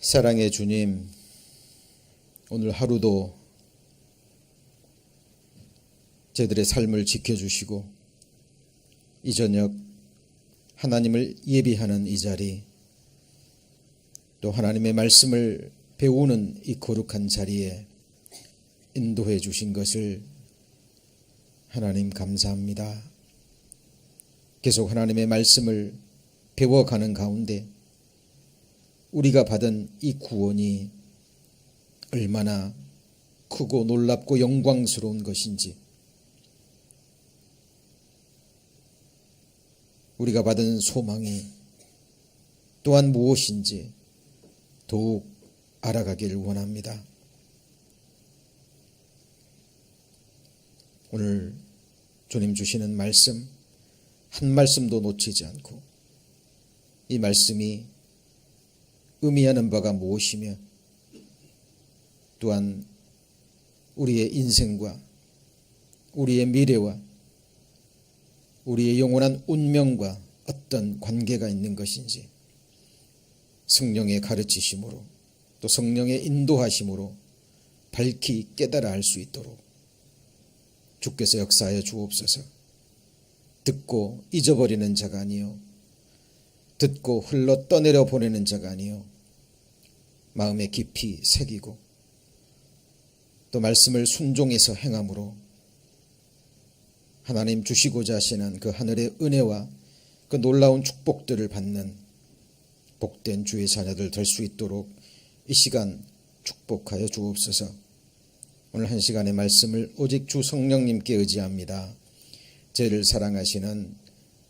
사랑의 주님, 오늘 하루도 저희들의 삶을 지켜주시고 이 저녁 하나님을 예비하는 이 자리, 또 하나님의 말씀을 배우는 이 거룩한 자리에 인도해 주신 것을 하나님 감사합니다. 계속 하나님의 말씀을 배워가는 가운데 우리가 받은 이 구원이 얼마나 크고 놀랍고 영광스러운 것인지, 우리가 받은 소망이 또한 무엇인지 더욱 알아가기를 원합니다. 오늘 주님 주시는 말씀 한 말씀도 놓치지 않고 이 말씀이 의미하는 바가 무엇이며 또한 우리의 인생과 우리의 미래와 우리의 영원한 운명과 어떤 관계가 있는 것인지 성령의 가르치심으로 또 성령의 인도하심으로 밝히 깨달아 알 수 있도록 주께서 역사하여 주옵소서. 듣고 잊어버리는 자가 아니요 듣고 흘러 떠내려 보내는 자가 아니요 마음에 깊이 새기고 또 말씀을 순종해서 행함으로 하나님 주시고자 하시는 그 하늘의 은혜와 그 놀라운 축복들을 받는 복된 주의 자녀들 될 수 있도록 이 시간 축복하여 주옵소서. 오늘 한 시간의 말씀을 오직 주 성령님께 의지합니다. 저희를 사랑하시는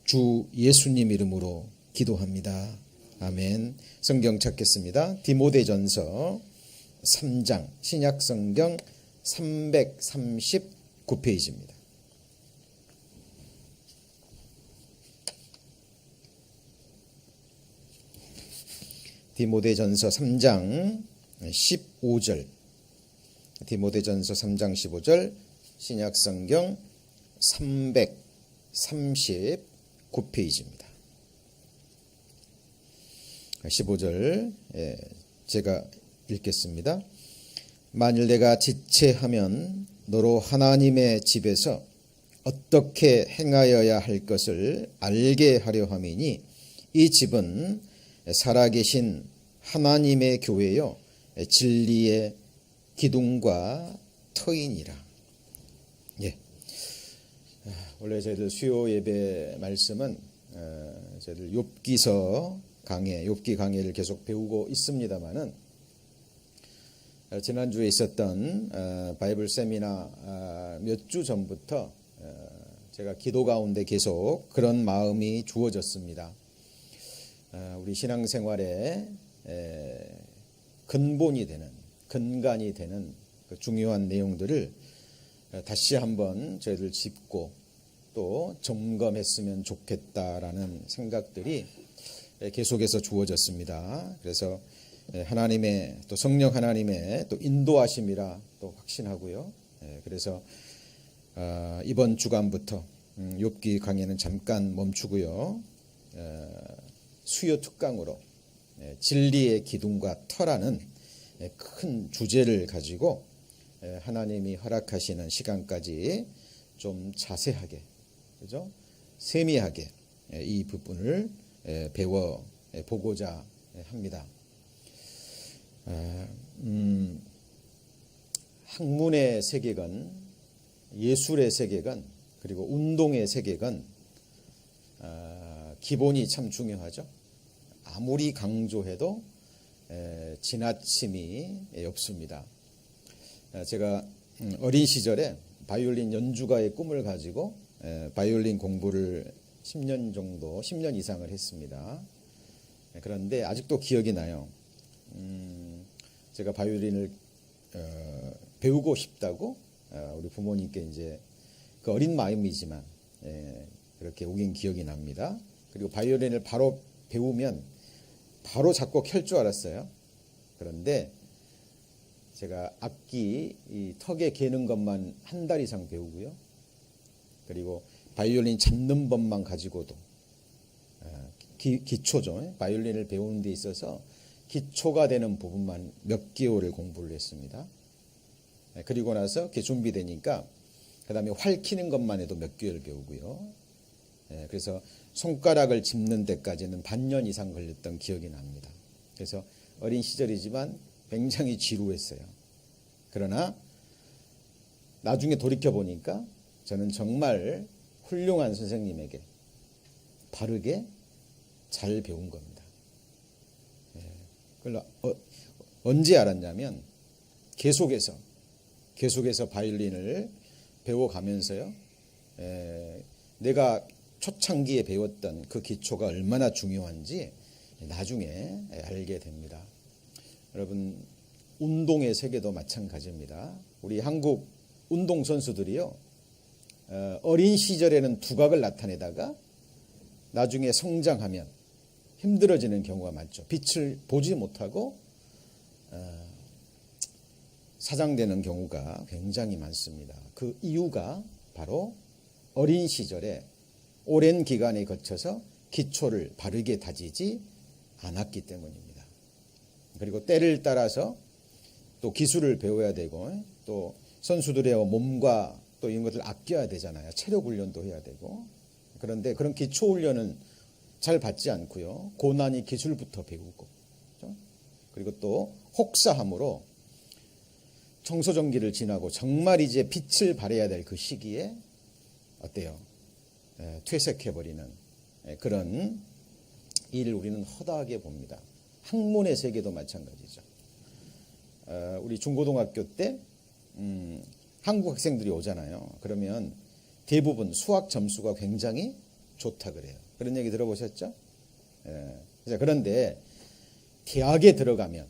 주 예수님 이름으로 기도합니다. 아멘. 성경 찾겠습니다. 디모데전서 3장 신약성경 339페이지입니다. 디모데전서 3장 15절, 디모데전서 3장 15절, 신약성경 339페이지입니다. 15절 제가 읽겠습니다. 만일 내가 지체하면 너로 하나님의 집에서 어떻게 행하여야 할 것을 알게 하려 함이니 이 집은 살아계신 하나님의 교회요 진리의 기둥과 터이니라. 예. 원래 저희들 수요 예배 말씀은 저희들 욥기 강해를 계속 배우고 있습니다만은 지난주에 있었던 바이블 세미나 몇 주 전부터 제가 기도 가운데 계속 그런 마음이 주어졌습니다. 우리 신앙생활에 근본이 되는, 근간이 되는 그 중요한 내용들을 다시 한번 저희들 짚고 또 점검했으면 좋겠다라는 생각들이 계속해서 주어졌습니다. 그래서 하나님의 또 성령 하나님의 또 인도하심이라 또 확신하고요. 그래서 이번 주간부터 욥기 강의는 잠깐 멈추고요. 수요 특강으로 진리의 기둥과 터라는 큰 주제를 가지고 하나님이 허락하시는 시간까지 좀 자세하게, 그죠? 세미하게 이 부분을 배워 보고자 합니다. 학문의 세계관, 예술의 세계관, 그리고 운동의 세계관, 기본이 참 중요하죠. 아무리 강조해도 지나침이 없습니다. 제가 어린 시절에 바이올린 연주가의 꿈을 가지고 바이올린 공부를 10년 이상을 했습니다. 그런데 아직도 기억이 나요. 제가 바이올린을 배우고 싶다고 우리 부모님께 이제 그 어린 마음이지만 그렇게 우긴 기억이 납니다. 그리고 바이올린을 바로 배우면 바로 작곡할 줄 알았어요. 그런데 제가 악기 이 턱에 개는 것만 한 달 이상 배우고요. 그리고 바이올린 잡는 법만 가지고도 기초죠. 바이올린을 배우는 데 있어서 기초가 되는 부분만 몇 개월을 공부를 했습니다. 그리고 나서 그게 준비되니까 그 다음에 활키는 것만 해도 몇 개월 배우고요. 그래서 손가락을 짚는 데까지는 반년 이상 걸렸던 기억이 납니다. 그래서 어린 시절이지만 굉장히 지루했어요. 그러나 나중에 돌이켜보니까 저는 정말 훌륭한 선생님에게 바르게 잘 배운 겁니다. 그걸 언제 알았냐면 계속해서 바이올린을 배워가면서요. 내가 초창기에 배웠던 그 기초가 얼마나 중요한지 나중에 알게 됩니다. 여러분, 운동의 세계도 마찬가지입니다. 우리 한국 운동 선수들이요, 어린 시절에는 두각을 나타내다가 나중에 성장하면 힘들어지는 경우가 많죠. 빛을 보지 못하고 사장되는 경우가 굉장히 많습니다. 그 이유가 바로 어린 시절에 오랜 기간에 거쳐서 기초를 바르게 다지지 않았기 때문입니다. 그리고 때를 따라서 또 기술을 배워야 되고 또 선수들의 몸과 또 이런 것들 아껴야 되잖아요. 체력 훈련도 해야 되고. 그런데 그런 기초 훈련은 잘 받지 않고요. 고난이 기술부터 배우고, 그렇죠? 그리고 또 혹사함으로 청소년기를 지나고 정말 이제 빛을 발해야 될 그 시기에 어때요? 퇴색해버리는 그런 일을 우리는 허다하게 봅니다. 학문의 세계도 마찬가지죠. 우리 중고등학교 때 한국 학생들이 오잖아요. 그러면 대부분 수학 점수가 굉장히 좋다 그래요. 그런 얘기 들어보셨죠? 그런데 대학에 들어가면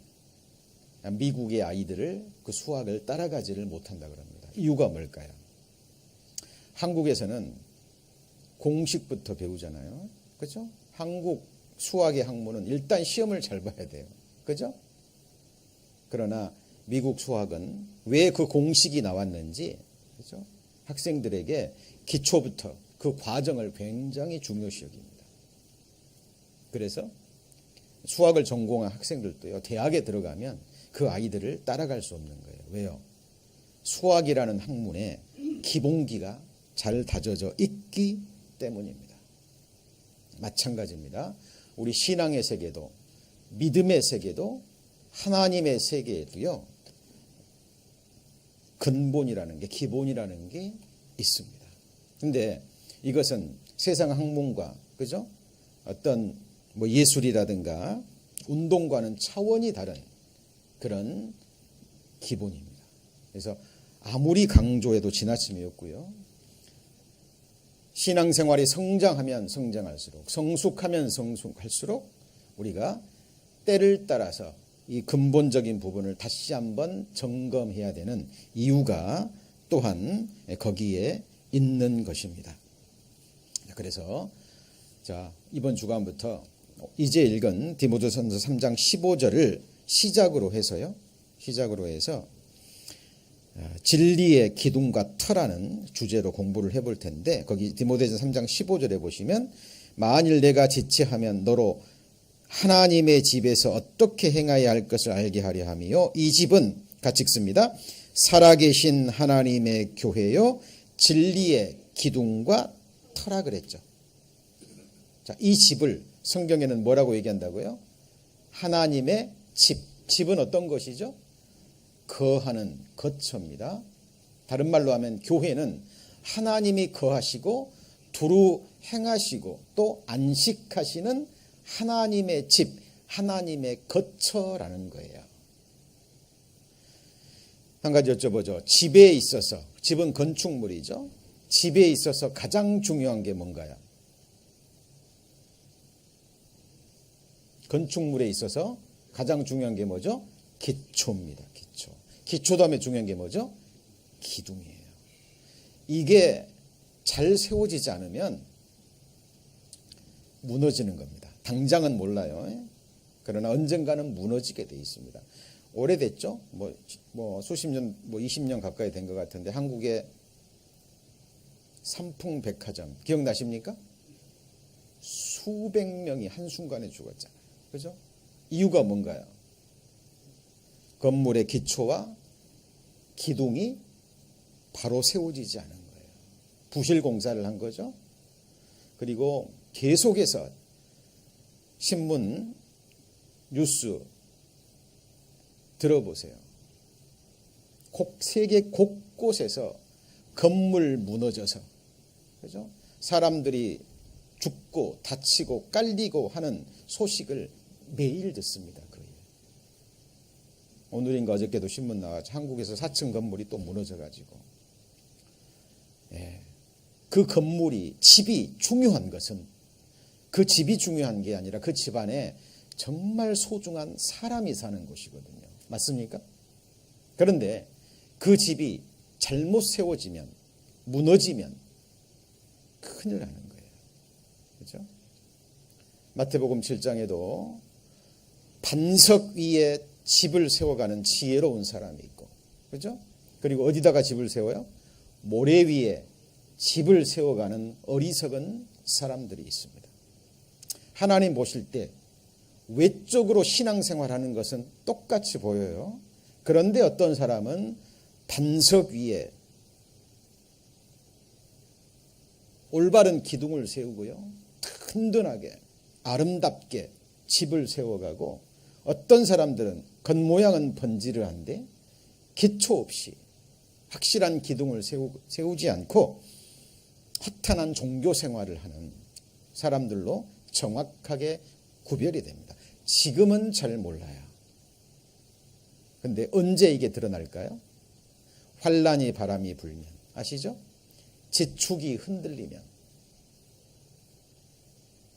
미국의 아이들을 그 수학을 따라가지를 못한다 그럽니다. 이유가 뭘까요? 한국에서는 공식부터 배우잖아요. 그렇죠? 한국 수학의 학문은 일단 시험을 잘 봐야 돼요. 그렇죠? 그러나 미국 수학은 왜 그 공식이 나왔는지, 그렇죠? 학생들에게 기초부터 그 과정을 굉장히 중요시 여깁니다. 그래서 수학을 전공한 학생들도요, 대학에 들어가면 그 아이들을 따라갈 수 없는 거예요. 왜요? 수학이라는 학문의 기본기가 잘 다져져 있기 때문입니다. 마찬가지입니다. 우리 신앙의 세계도, 믿음의 세계도, 하나님의 세계에도요, 근본이라는 게, 기본이라는 게 있습니다. 근데 이것은 세상 학문과, 그죠? 어떤 뭐 예술이라든가 운동과는 차원이 다른 그런 기본입니다. 그래서 아무리 강조해도 지나침이 없고요. 신앙생활이 성장하면 성장할수록, 성숙하면 성숙할수록 우리가 때를 따라서 이 근본적인 부분을 다시 한번 점검해야 되는 이유가 또한 거기에 있는 것입니다. 그래서 자, 이번 주간부터 이제 읽은 디모데전서 3장 15절을 시작으로 해서 진리의 기둥과 터라는 주제로 공부를 해볼 텐데, 거기 디모데전서 3장 15절에 보시면 만일 내가 지체하면 너로 하나님의 집에서 어떻게 행하여야 할 것을 알게 하려 함이요, 이 집은 같이 읽습니다. 살아계신 하나님의 교회요 진리의 기둥과 터라 그랬죠. 자, 이 집을 성경에는 뭐라고 얘기한다고요? 하나님의 집. 집은 어떤 것이죠? 거하는 거처입니다. 다른 말로 하면 교회는 하나님이 거하시고 두루 행하시고 또 안식하시는 하나님의 집, 하나님의 거처라는 거예요. 한 가지 여쭤보죠. 집에 있어서, 집은 건축물이죠. 집에 있어서 가장 중요한 게 뭔가요? 건축물에 있어서 가장 중요한 게 뭐죠? 기초입니다. 기초. 기초 다음에 중요한 게 뭐죠? 기둥이에요. 이게 잘 세워지지 않으면 무너지는 겁니다. 당장은 몰라요. 그러나 언젠가는 무너지게 돼 있습니다. 오래됐죠? 뭐 수십 년, 20년 가까이 된 것 같은데 한국의 삼풍백화점 기억나십니까? 수백 명이 한순간에 죽었잖아요. 그죠? 이유가 뭔가요? 건물의 기초와 기둥이 바로 세워지지 않은 거예요. 부실 공사를 한 거죠. 그리고 계속해서 신문, 뉴스 들어보세요. 세계 곳곳에서 건물 무너져서, 그죠? 사람들이 죽고 다치고 깔리고 하는 소식을 매일 듣습니다. 거의. 오늘인가 어저께도 신문 나왔죠. 한국에서 4층 건물이 또 무너져가지고. 그 건물이, 집이 중요한 것은 그 집이 중요한 게 아니라 그 집안에 정말 소중한 사람이 사는 곳이거든요. 맞습니까? 그런데 그 집이 잘못 세워지면, 무너지면 큰일 나는 거예요. 그렇죠? 마태복음 7장에도 반석 위에 집을 세워가는 지혜로운 사람이 있고, 그렇죠? 그리고 어디다가 집을 세워요? 모래 위에 집을 세워가는 어리석은 사람들이 있습니다. 하나님 보실 때 외적으로 신앙생활하는 것은 똑같이 보여요. 그런데 어떤 사람은 반석 위에 올바른 기둥을 세우고요, 든든하게 아름답게 집을 세워가고, 어떤 사람들은 겉모양은 번지르한데 기초 없이 확실한 기둥을 세우지 않고 허탄한 종교 생활을 하는 사람들로 정확하게 구별이 됩니다. 지금은 잘 몰라요. 근데 언제 이게 드러날까요? 환란이 바람이 불면, 아시죠? 지축이 흔들리면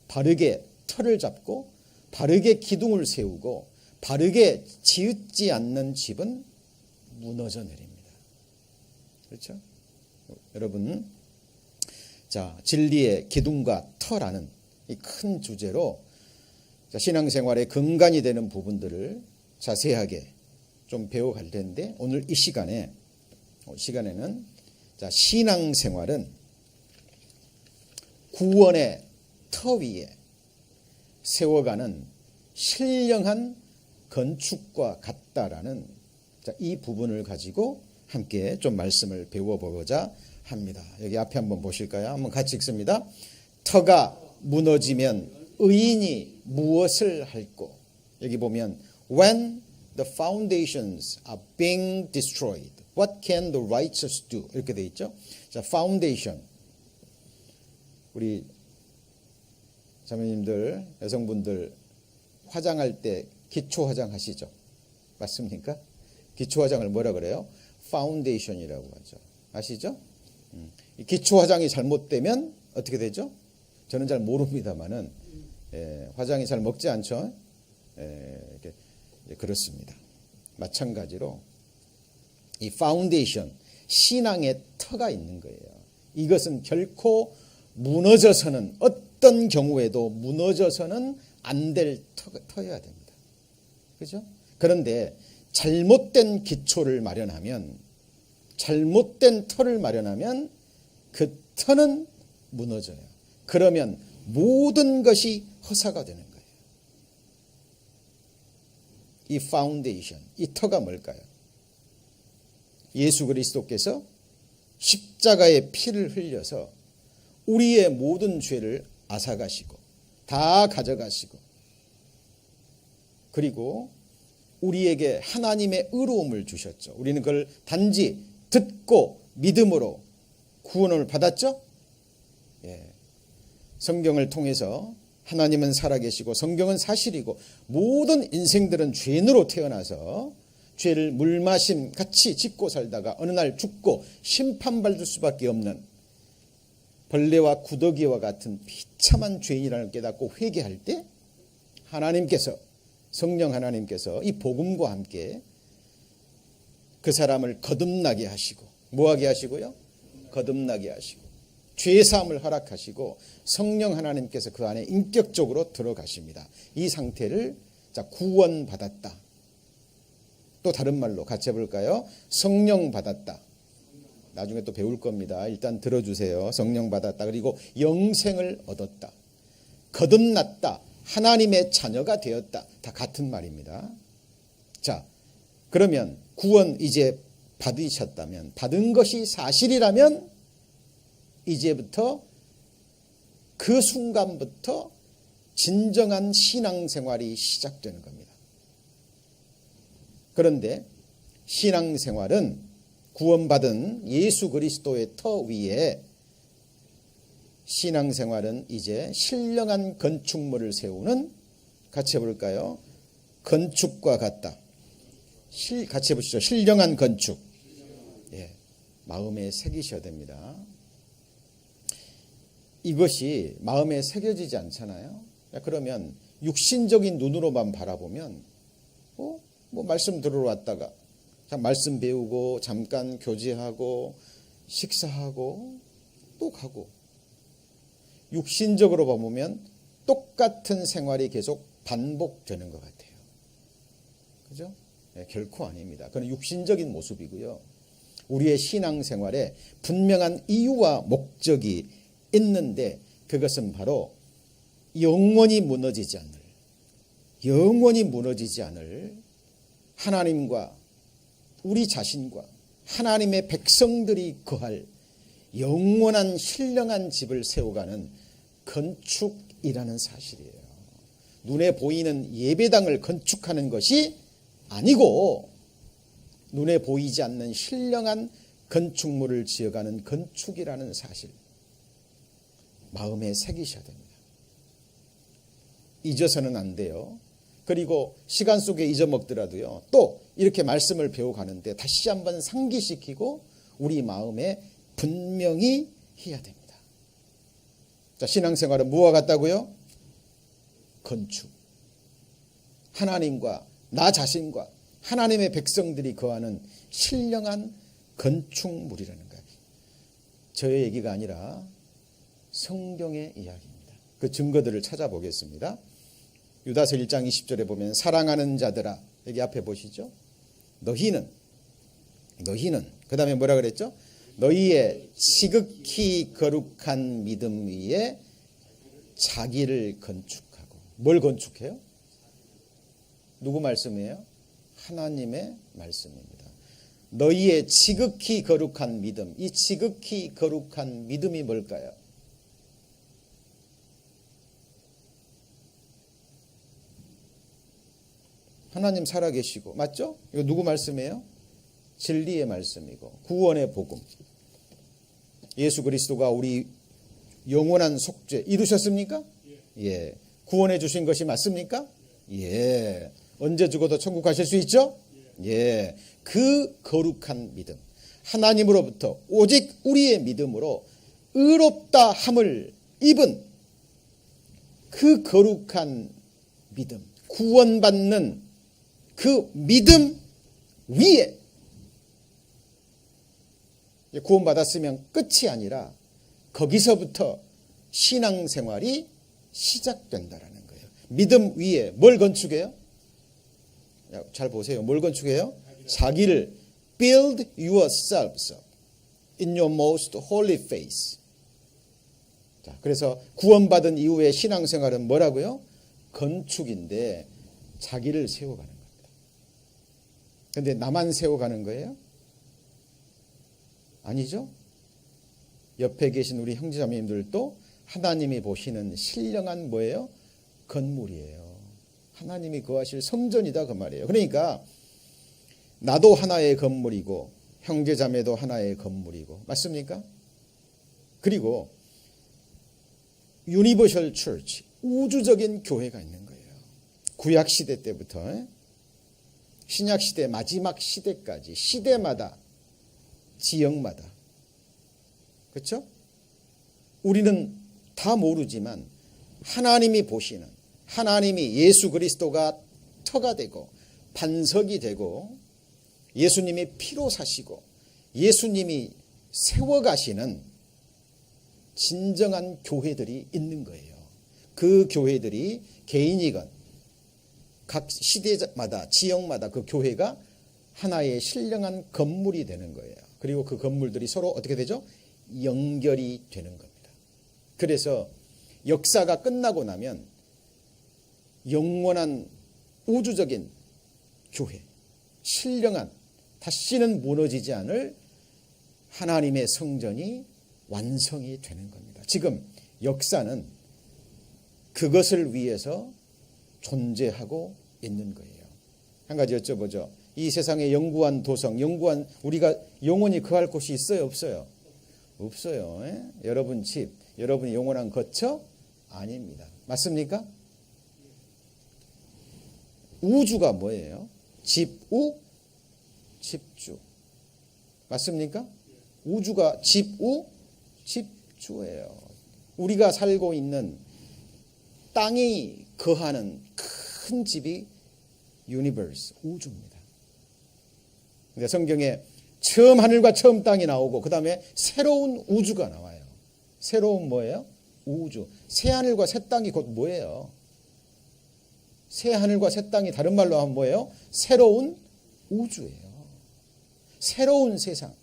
바르게 털을 잡고 바르게 기둥을 세우고 바르게 지었지 않는 집은 무너져 내립니다. 그렇죠? 여러분, 자, 진리의 기둥과 터라는 이 큰 주제로 신앙생활의 근간이 되는 부분들을 자세하게 좀 배워갈 텐데, 오늘 이 시간에는 자, 신앙생활은 구원의 터 위에 세워가는 신령한 건축과 같다라는, 자, 이 부분을 가지고 함께 좀 말씀을 배워보고자 합니다. 여기 앞에 한번 보실까요? 한번 같이 읽습니다. 터가 무너지면 의인이 무엇을 할꼬? 여기 보면 when the foundations are being destroyed, what can the righteous do? 이렇게 돼 있죠. 자, foundation. 우리 자매님들, 여성분들 화장할 때 기초 화장 하시죠? 맞습니까? 기초 화장을 뭐라 그래요? 파운데이션이라고 하죠. 아시죠? 기초 화장이 잘못되면 어떻게 되죠? 저는 잘 모릅니다만은 화장이 잘 먹지 않죠? 그렇습니다. 마찬가지로 이 파운데이션, 신앙의 터가 있는 거예요. 이것은 결코 무너져서는, 어떤 경우에도 무너져서는 안 될 터여야 됩니다. 그죠? 그런데 잘못된 기초를 마련하면, 잘못된 터를 마련하면 그 터는 무너져요. 그러면 모든 것이 허사가 되는 거예요. 이 파운데이션, 이 터가 뭘까요? 예수 그리스도께서 십자가의 피를 흘려서 우리의 모든 죄를 앗아가시고 다 가져가시고, 그리고 우리에게 하나님의 의로움을 주셨죠. 우리는 그걸 단지 듣고 믿음으로 구원을 받았죠. 성경을 통해서 하나님은 살아계시고 성경은 사실이고, 모든 인생들은 죄인으로 태어나서 죄를 물마심 같이 짓고 살다가 어느 날 죽고 심판받을 수밖에 없는 벌레와 구더기와 같은 비참한 죄인이라는 걸 깨닫고 회개할 때 하나님께서, 성령 하나님께서 이 복음과 함께 그 사람을 거듭나게 하시고, 뭐하게 하시고요? 거듭나게 하시고, 죄사함을 허락하시고 성령 하나님께서 그 안에 인격적으로 들어가십니다. 이 상태를 자, 구원받았다. 또 다른 말로 같이 해볼까요? 성령 받았다. 나중에 또 배울 겁니다. 일단 들어주세요. 성령 받았다. 그리고 영생을 얻었다. 거듭났다. 하나님의 자녀가 되었다. 다 같은 말입니다. 자, 그러면 구원 이제 받으셨다면, 받은 것이 사실이라면 이제부터 그 순간부터 진정한 신앙생활이 시작되는 겁니다. 그런데 신앙생활은 구원받은 예수 그리스도의 터 위에, 신앙생활은 이제 신령한 건축물을 세우는, 같이 해볼까요? 건축과 같다. 같이 해보시죠. 신령한 건축. 예, 마음에 새기셔야 됩니다. 이것이 마음에 새겨지지 않잖아요. 그러면 육신적인 눈으로만 바라보면 뭐 말씀 들으러 왔다가 말씀 배우고 잠깐 교제하고 식사하고 또 가고, 육신적으로 보면 똑같은 생활이 계속 반복되는 것 같아요. 그죠? 네, 결코 아닙니다. 그건 육신적인 모습이고요. 우리의 신앙생활에 분명한 이유와 목적이 있는데, 그것은 바로 영원히 무너지지 않을 하나님과 우리 자신과 하나님의 백성들이 거할 영원한 신령한 집을 세워가는 건축이라는 사실이에요. 눈에 보이는 예배당을 건축하는 것이 아니고, 눈에 보이지 않는 신령한 건축물을 지어가는 건축이라는 사실, 마음에 새기셔야 됩니다. 잊어서는 안 돼요. 그리고 시간 속에 잊어먹더라도요, 또 이렇게 말씀을 배워가는데 다시 한번 상기시키고 우리 마음에 분명히 해야 됩니다. 자, 신앙생활은 무엇과 같다고요? 건축. 하나님과 나 자신과 하나님의 백성들이 거하는 신령한 건축물이라는 거예요. 저의 얘기가 아니라 성경의 이야기입니다. 그 증거들을 찾아보겠습니다. 유다서 1장 20절에 보면, 사랑하는 자들아, 여기 앞에 보시죠. 너희는 그 다음에 뭐라 그랬죠? 너희의 지극히 거룩한 믿음 위에 자기를 건축하고. 뭘 건축해요? 누구 말씀이에요? 하나님의 말씀입니다. 너희의 지극히 거룩한 믿음, 이 지극히 거룩한 믿음이 뭘까요? 하나님 살아계시고, 맞죠? 이거 누구 말씀이에요? 진리의 말씀이고 구원의 복음. 예수 그리스도가 우리 영원한 속죄 이루셨습니까? 예. 구원해 주신 것이 맞습니까? 예. 언제 죽어도 천국 가실 수 있죠? 예. 그 거룩한 믿음, 하나님으로부터 오직 우리의 믿음으로 의롭다 함을 입은 그 거룩한 믿음, 구원받는 그 믿음 위에, 구원받았으면 끝이 아니라 거기서부터 신앙생활이 시작된다라는 거예요. 믿음 위에 뭘 건축해요? 잘 보세요. 뭘 건축해요? 자기를 build yourselves in your most holy faith. 자, 그래서 구원받은 이후의 신앙생활은 뭐라고요? 건축인데 자기를 세워가는 겁니다. 그런데 나만 세워가는 거예요? 아니죠. 옆에 계신 우리 형제자매님들도 하나님이 보시는 신령한 뭐예요? 건물이에요. 하나님이 거하실 성전이다 그 말이에요. 그러니까 나도 하나의 건물이고 형제자매도 하나의 건물이고, 맞습니까? 그리고 유니버셜 처치, 우주적인 교회가 있는 거예요. 구약시대 때부터 신약시대 마지막 시대까지, 시대마다, 지역마다. 그렇죠? 우리는 다 모르지만 하나님이 보시는, 하나님이 예수 그리스도가 터가 되고 반석이 되고 예수님이 피로 사시고 예수님이 세워가시는 진정한 교회들이 있는 거예요. 그 교회들이 개인이건 각 시대마다, 지역마다 그 교회가 하나의 신령한 건물이 되는 거예요. 그리고 그 건물들이 서로 어떻게 되죠? 연결이 되는 겁니다. 그래서 역사가 끝나고 나면 영원한 우주적인 교회, 신령한, 다시는 무너지지 않을 하나님의 성전이 완성이 되는 겁니다. 지금 역사는 그것을 위해서 존재하고 있는 거예요. 한 가지 여쭤보죠. 이 세상에 영구한 도성, 영구한, 우리가 영원히 거할 곳이 있어요, 없어요? 없어요. 여러분 집, 여러분이 영원한 거처? 아닙니다. 맞습니까? 우주가 뭐예요? 집우, 집주. 맞습니까? 우주가 집우, 집주예요. 우리가 살고 있는 땅이 거하는 큰 집이 유니버스, 우주입니다. 근데 성경에 처음 하늘과 처음 땅이 나오고 그 다음에 새로운 우주가 나와요. 새로운 뭐예요? 우주. 새 하늘과 새 땅이 곧 뭐예요? 새 하늘과 새 땅이 다른 말로 하면 뭐예요? 새로운 우주예요. 새로운 세상.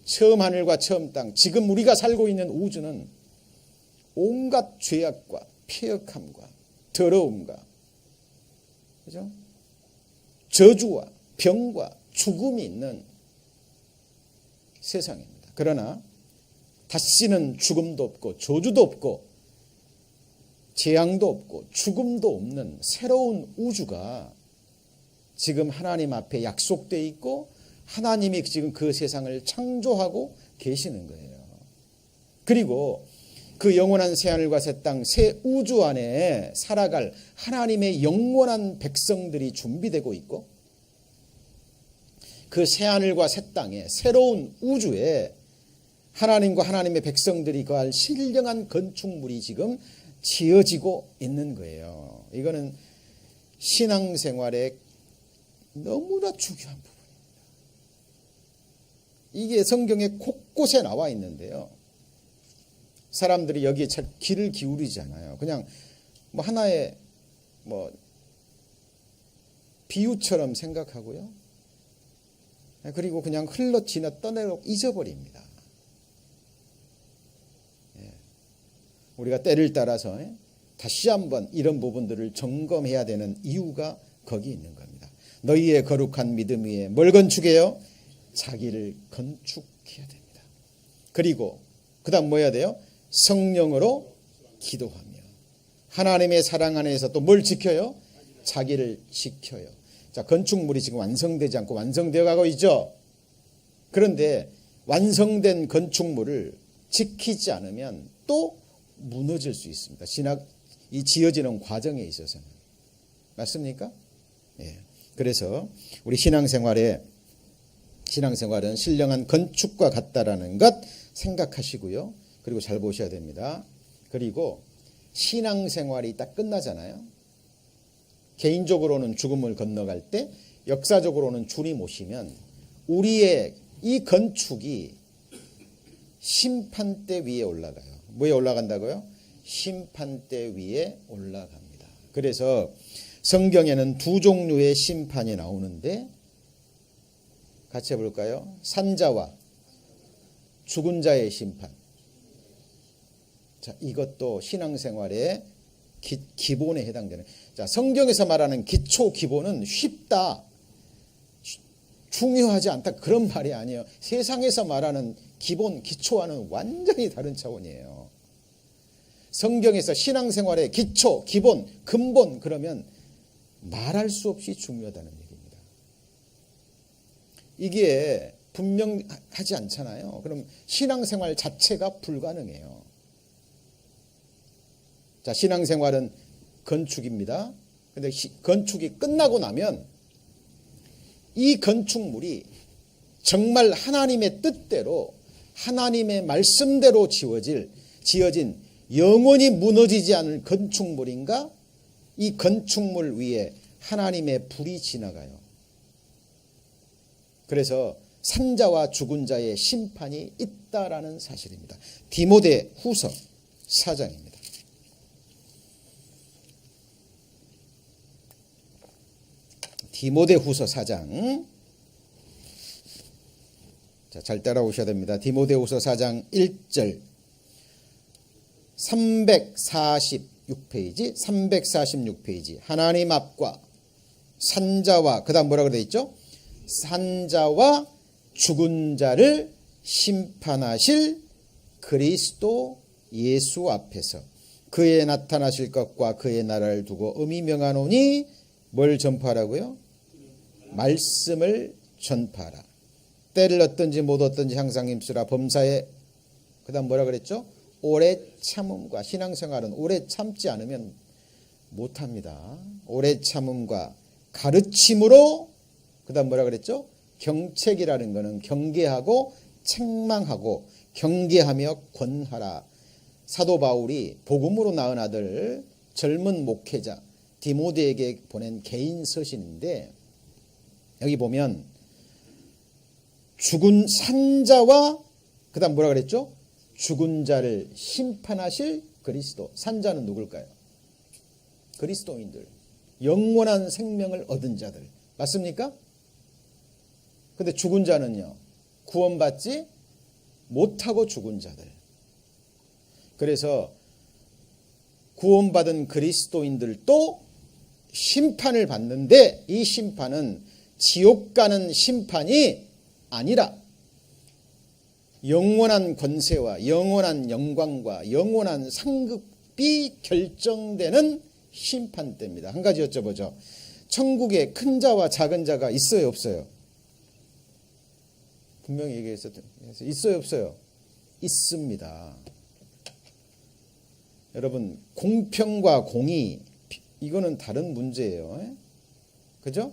처음 하늘과 처음 땅. 지금 우리가 살고 있는 우주는 온갖 죄악과 폐역함과 더러움과, 그죠? 저주와 병과 죽음이 있는 세상입니다. 그러나 다시는 죽음도 없고 저주도 없고 재앙도 없고 죽음도 없는 새로운 우주가 지금 하나님 앞에 약속되어 있고 하나님이 지금 그 세상을 창조하고 계시는 거예요. 그리고 그 영원한 새하늘과 새 땅, 새 우주 안에 살아갈 하나님의 영원한 백성들이 준비되고 있고 그 새하늘과 새 땅에 새로운 우주에 하나님과 하나님의 백성들이 거할 신령한 건축물이 지금 지어지고 있는 거예요. 이거는 신앙생활에 너무나 중요한 부분입니다. 이게 성경에 곳곳에 나와 있는데요. 사람들이 여기에 잘 귀를 기울이잖아요. 그냥 뭐 하나의 뭐 비유처럼 생각하고요. 그리고 그냥 흘러 지나 떠내고 잊어버립니다. 우리가 때를 따라서 다시 한번 이런 부분들을 점검해야 되는 이유가 거기 있는 겁니다. 너희의 거룩한 믿음 위에 뭘 건축해요? 자기를 건축해야 됩니다. 그리고 그 다음 뭐 해야 돼요? 성령으로 기도하며 하나님의 사랑 안에서 또 뭘 지켜요? 자기를 지켜요. 자, 건축물이 지금 완성되지 않고 완성되어 가고 있죠. 그런데 완성된 건축물을 지키지 않으면 또 무너질 수 있습니다. 이 지어지는 과정에 있어서는. 맞습니까? 예. 그래서 우리 신앙생활은 신령한 건축과 같다라는 것 생각하시고요. 그리고 잘 보셔야 됩니다. 그리고 신앙생활이 딱 끝나잖아요. 개인적으로는 죽음을 건너갈 때 역사적으로는 주님 오시면 우리의 이 건축이 심판대 위에 올라가요. 뭐에 올라간다고요? 심판대 위에 올라갑니다. 그래서 성경에는 두 종류의 심판이 나오는데 같이 해볼까요? 산자와 죽은 자의 심판. 자, 이것도 신앙생활의 기본에 해당되는. 자, 성경에서 말하는 기초 기본은 쉽다, 중요하지 않다 그런 말이 아니에요. 세상에서 말하는 기본 기초와는 완전히 다른 차원이에요. 성경에서 신앙생활의 기초, 기본, 근본 그러면 말할 수 없이 중요하다는 얘기입니다. 이게 분명하지 않잖아요. 그럼 신앙생활 자체가 불가능해요. 자, 신앙생활은 건축입니다. 근데 건축이 끝나고 나면 이 건축물이 정말 하나님의 뜻대로 하나님의 말씀대로 지어진 영원히 무너지지 않을 건축물인가? 이 건축물 위에 하나님의 불이 지나가요. 그래서 산자와 죽은 자의 심판이 있다라는 사실입니다. 디모데 후서 4장입니다. 디모데 후서 4장. 자, 잘 따라오셔야 됩니다. 디모데 후서 4장 1절. 346페이지, 346페이지. 하나님 앞과 산자와, 그 다음 뭐라고 되어 있죠? 산자와 죽은 자를 심판하실 그리스도 예수 앞에서 그의 나타나실 것과 그의 나라를 두고 엄히 명하노니 뭘 전파하라고요? 말씀을 전파하라. 때를 얻든지 못 얻든지 항상 힘쓰라. 범사에, 그 다음 뭐라 그랬죠? 오래 참음과, 신앙생활은 오래 참지 않으면 못합니다. 오래 참음과 가르침으로, 그 다음 뭐라 그랬죠? 경책이라는 것은 경계하고 책망하고 경계하며 권하라. 사도 바울이 복음으로 낳은 아들 젊은 목회자 디모데에게 보낸 개인 서신인데, 여기 보면 죽은 산자와 그 다음 뭐라 그랬죠? 죽은 자를 심판하실 그리스도. 산자는 누굴까요? 그리스도인들, 영원한 생명을 얻은 자들, 맞습니까? 근데 죽은 자는요, 구원받지 못하고 죽은 자들. 그래서 구원받은 그리스도인들도 심판을 받는데, 이 심판은 지옥 가는 심판이 아니라 영원한 권세와 영원한 영광과 영원한 상급이 결정되는 심판 때입니다. 한 가지 여쭤보죠. 천국에 큰 자와 작은 자가 있어요, 없어요? 분명히 얘기했어요. 있어요, 없어요? 있습니다. 여러분, 공평과 공의, 이거는 다른 문제예요. 그죠?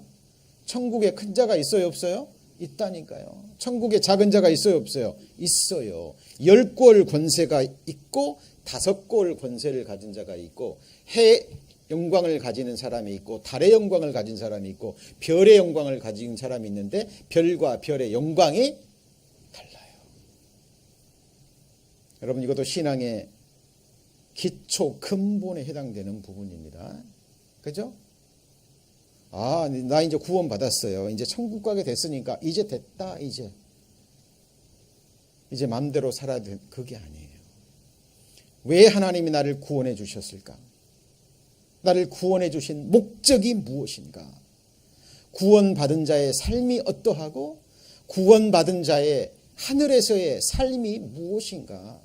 천국에 큰 자가 있어요, 없어요? 있다니까요. 천국에 작은 자가 있어요, 없어요? 있어요. 10골 권세가 있고 5골 권세를 가진 자가 있고, 해 영광을 가지는 사람이 있고 달의 영광을 가진 사람이 있고 별의 영광을 가진 사람이 있는데, 별과 별의 영광이 달라요. 여러분, 이것도 신앙의 기초 근본에 해당되는 부분입니다. 그죠? 아, 나 이제 구원 받았어요. 이제 천국 가게 됐으니까 이제 됐다. 이제 마음대로 살아야 돼. 그게 아니에요. 왜 하나님이 나를 구원해 주셨을까? 나를 구원해 주신 목적이 무엇인가? 구원받은 자의 삶이 어떠하고 구원받은 자의 하늘에서의 삶이 무엇인가?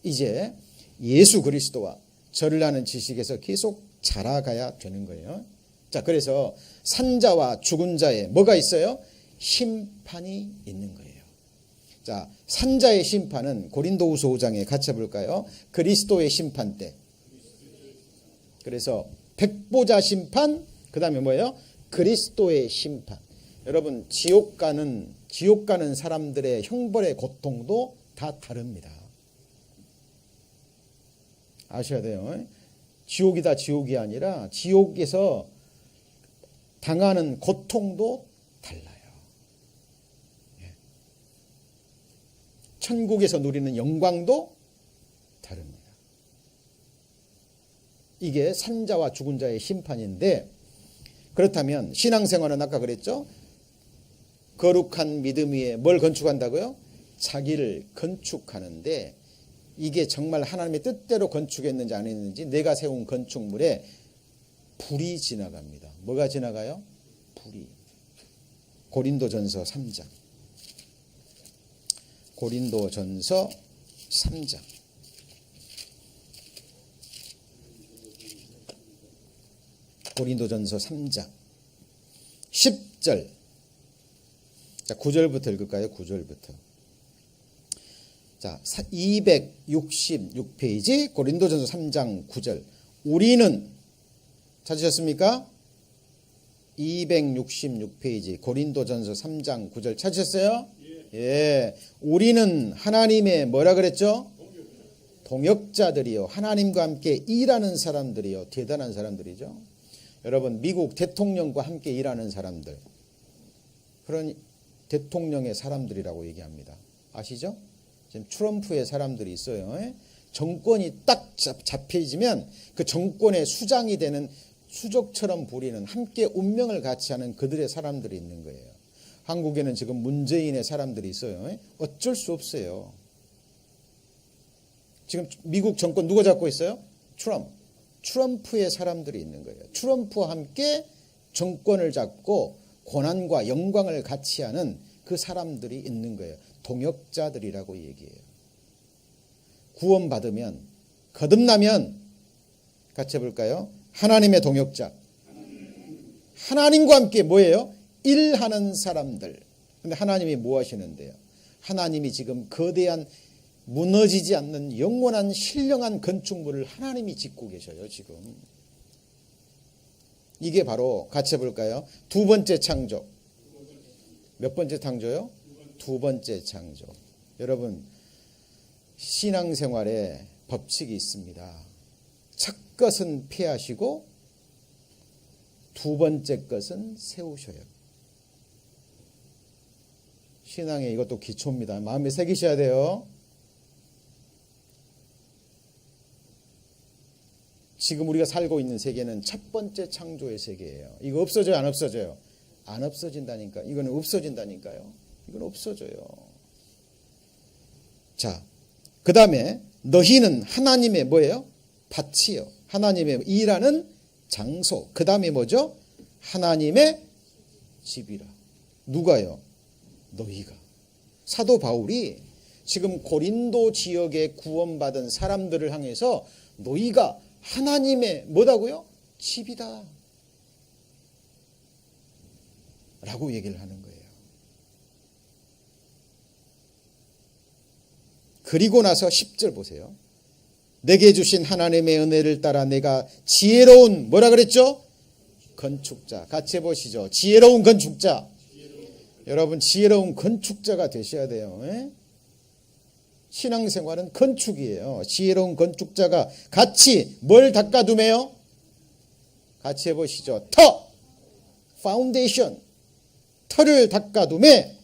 이제 예수 그리스도와 저를 아는 지식에서 계속 자라가야 되는 거예요. 자, 그래서 산자와 죽은 자에 뭐가 있어요? 심판이 있는 거예요. 자, 산자의 심판은 고린도후서 5장에 같이 해볼까요? 그리스도의 심판 때. 그래서 백보자 심판, 그 다음에 뭐예요? 그리스도의 심판. 여러분, 지옥 가는 사람들의 형벌의 고통도 다 다릅니다. 아셔야 돼요. 지옥이다 지옥이 아니라 지옥에서 당하는 고통도 달라요. 천국에서 누리는 영광도 다릅니다. 이게 산자와 죽은 자의 심판인데, 그렇다면 신앙생활은 아까 그랬죠? 거룩한 믿음 위에 뭘 건축한다고요? 자기를 건축하는데, 이게 정말 하나님의 뜻대로 건축했는지 안 했는지 내가 세운 건축물에 불이 지나갑니다. 뭐가 지나가요? 불이. 고린도전서 3장. 고린도전서 3장. 고린도전서 3장 10절. 자, 9절부터 읽을까요? 9절부터. 자, 266페이지 고린도전서 3장 9절. 우리는, 찾으셨습니까? 266페이지 고린도전서 3장 9절 찾으셨어요? 예. 우리는 하나님의 뭐라 그랬죠? 동역자들이요, 하나님과 함께 일하는 사람들이요. 대단한 사람들이죠. 여러분, 미국 대통령과 함께 일하는 사람들, 그런 대통령의 사람들이라고 얘기합니다. 아시죠? 지금 트럼프의 사람들이 있어요. 정권이 딱 잡혀지면 그 정권의 수장이 되는, 수족처럼 부리는, 함께 운명을 같이 하는 그들의 사람들이 있는 거예요. 한국에는 지금 문재인의 사람들이 있어요. 어쩔 수 없어요. 지금 미국 정권 누가 잡고 있어요? 트럼프. 트럼프의 사람들이 있는 거예요. 트럼프와 함께 정권을 잡고 고난과 영광을 같이 하는 그 사람들이 있는 거예요. 동역자들이라고 얘기해요. 구원받으면, 거듭나면 같이 해볼까요? 하나님의 동역자. 하나님과 함께 뭐예요? 일하는 사람들. 근데 하나님이 뭐 하시는데요? 하나님이 지금 거대한 무너지지 않는 영원한 신령한 건축물을 하나님이 짓고 계셔요, 지금. 이게 바로 같이 해볼까요? 두 번째 창조. 몇 번째 창조요? 두 번째 창조. 여러분, 신앙생활에 법칙이 있습니다. 첫 것은 피하시고 두 번째 것은 세우셔요. 신앙에 이것도 기초입니다. 마음에 새기셔야 돼요. 지금 우리가 살고 있는 세계는 첫 번째 창조의 세계예요. 이거 없어져요, 안 없어져요? 안 없어진다니까. 이거는 없어진다니까요. 이건 없어져요. 자, 그 다음에 너희는 하나님의 뭐예요? 밭이요. 하나님의 일하는 장소. 그 다음에 뭐죠? 하나님의 집이라. 누가요? 너희가. 사도 바울이 지금 고린도 지역에 구원받은 사람들을 향해서 너희가 하나님의 뭐다고요? 집이다 라고 얘기를 하는 거예요. 그리고 나서 10절 보세요. 내게 주신 하나님의 은혜를 따라 내가 지혜로운 뭐라 그랬죠? 건축자. 같이 해보시죠. 지혜로운 건축자. 여러분, 지혜로운 건축자가 되셔야 돼요. 에? 신앙생활은 건축이에요. 지혜로운 건축자가 같이 뭘 닦아두매요? 같이 해보시죠. 파운데이션. 터를 닦아두매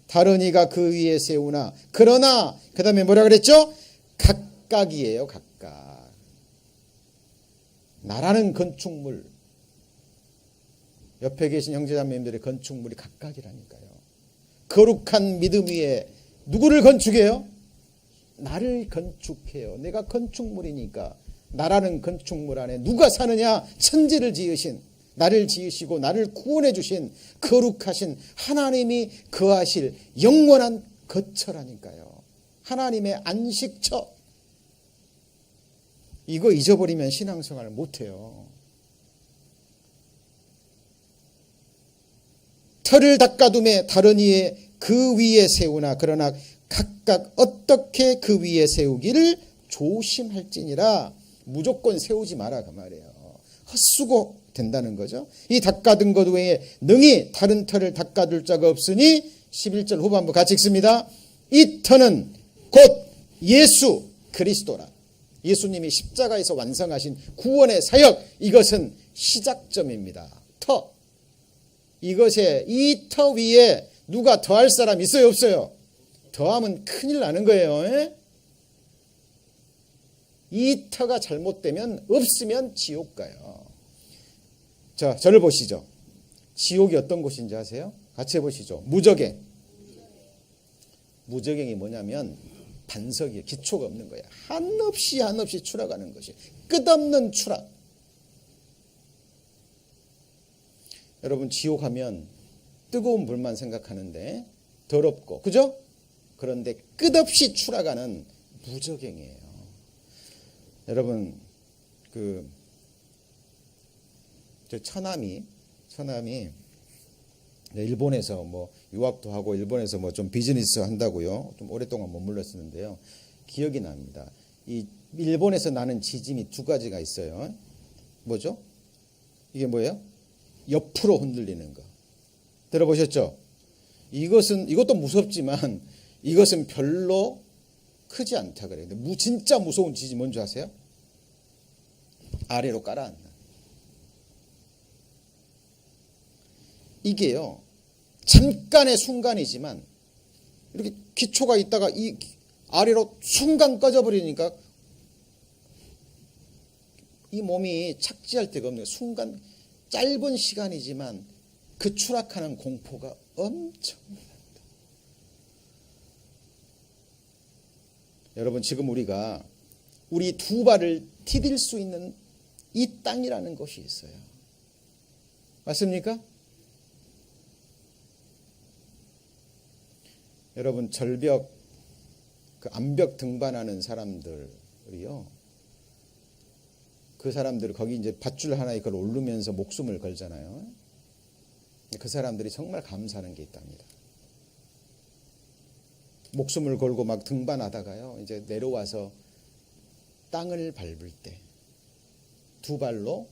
다른 이가 그 위에 세우나 그러나 그 다음에 뭐라 그랬죠? 각각이에요. 각각. 나라는 건축물. 옆에 계신 형제자매님들의 건축물이 각각이라니까요. 거룩한 믿음 위에 누구를 건축해요? 나를 건축해요. 내가 건축물이니까. 나라는 건축물 안에 누가 사느냐? 천지를 지으신, 나를 지으시고 나를 구원해 주신 거룩하신 하나님이 거하실 영원한 거처라니까요. 하나님의 안식처. 이거 잊어버리면 신앙생활을 못해요. 터를 닦아둠에 다른 이의 그 위에 세우나 그러나 각각 어떻게 그 위에 세우기를 조심할지니라. 무조건 세우지 마라 그 말이에요. 헛수고 된다는 거죠. 이 닦아둔 것 외에 능히 다른 터를 닦아둘 자가 없으니 11절 후반부 같이 읽습니다. 이 터는 곧 예수 그리스도라. 예수님이 십자가에서 완성하신 구원의 사역, 이것은 시작점입니다. 터. 이것에 이 터 위에 누가 더할 사람 있어요, 없어요? 더하면 큰일 나는 거예요. 에? 이 터가 잘못되면 없으면 지옥 가요. 자, 저를 보시죠. 지옥이 어떤 곳인지 아세요? 같이 해보시죠. 무저갱. 무저갱이 뭐냐면 반석이에요. 기초가 없는 거예요. 한없이 추락하는 것이. 끝없는 추락. 여러분, 지옥 하면 뜨거운 물만 생각하는데 더럽고, 그죠? 그런데 끝없이 추락하는 무저갱이에요. 여러분, 저 처남이 일본에서 뭐 유학도 하고 일본에서 뭐 좀 비즈니스 한다고요. 좀 오랫동안 머물렀었는데요. 기억이 납니다. 이 일본에서 나는 지진이 두 가지가 있어요. 뭐죠? 이게 뭐예요? 옆으로 흔들리는 거. 들어보셨죠? 이것도 무섭지만 이것은 별로 크지 않다 그래요. 근데 진짜 무서운 지진 뭔지 아세요? 아래로 깔아앉는. 이게요, 잠깐의 순간이지만 이렇게 기초가 있다가 이 아래로 순간 꺼져버리니까 이 몸이 착지할 데가 없는 거예요. 순간, 짧은 시간이지만 그 추락하는 공포가 엄청납니다. 여러분, 지금 우리가 우리 두 발을 디딜 수 있는 이 땅이라는 것이 있어요. 맞습니까? 여러분, 절벽, 그 암벽 등반하는 사람들이요, 그 사람들 거기 이제 밧줄 하나에 그걸 오르면서 목숨을 걸잖아요. 그 사람들이 정말 감사하는 게 있답니다. 목숨을 걸고 막 등반하다가요, 이제 내려와서 땅을 밟을 때, 두 발로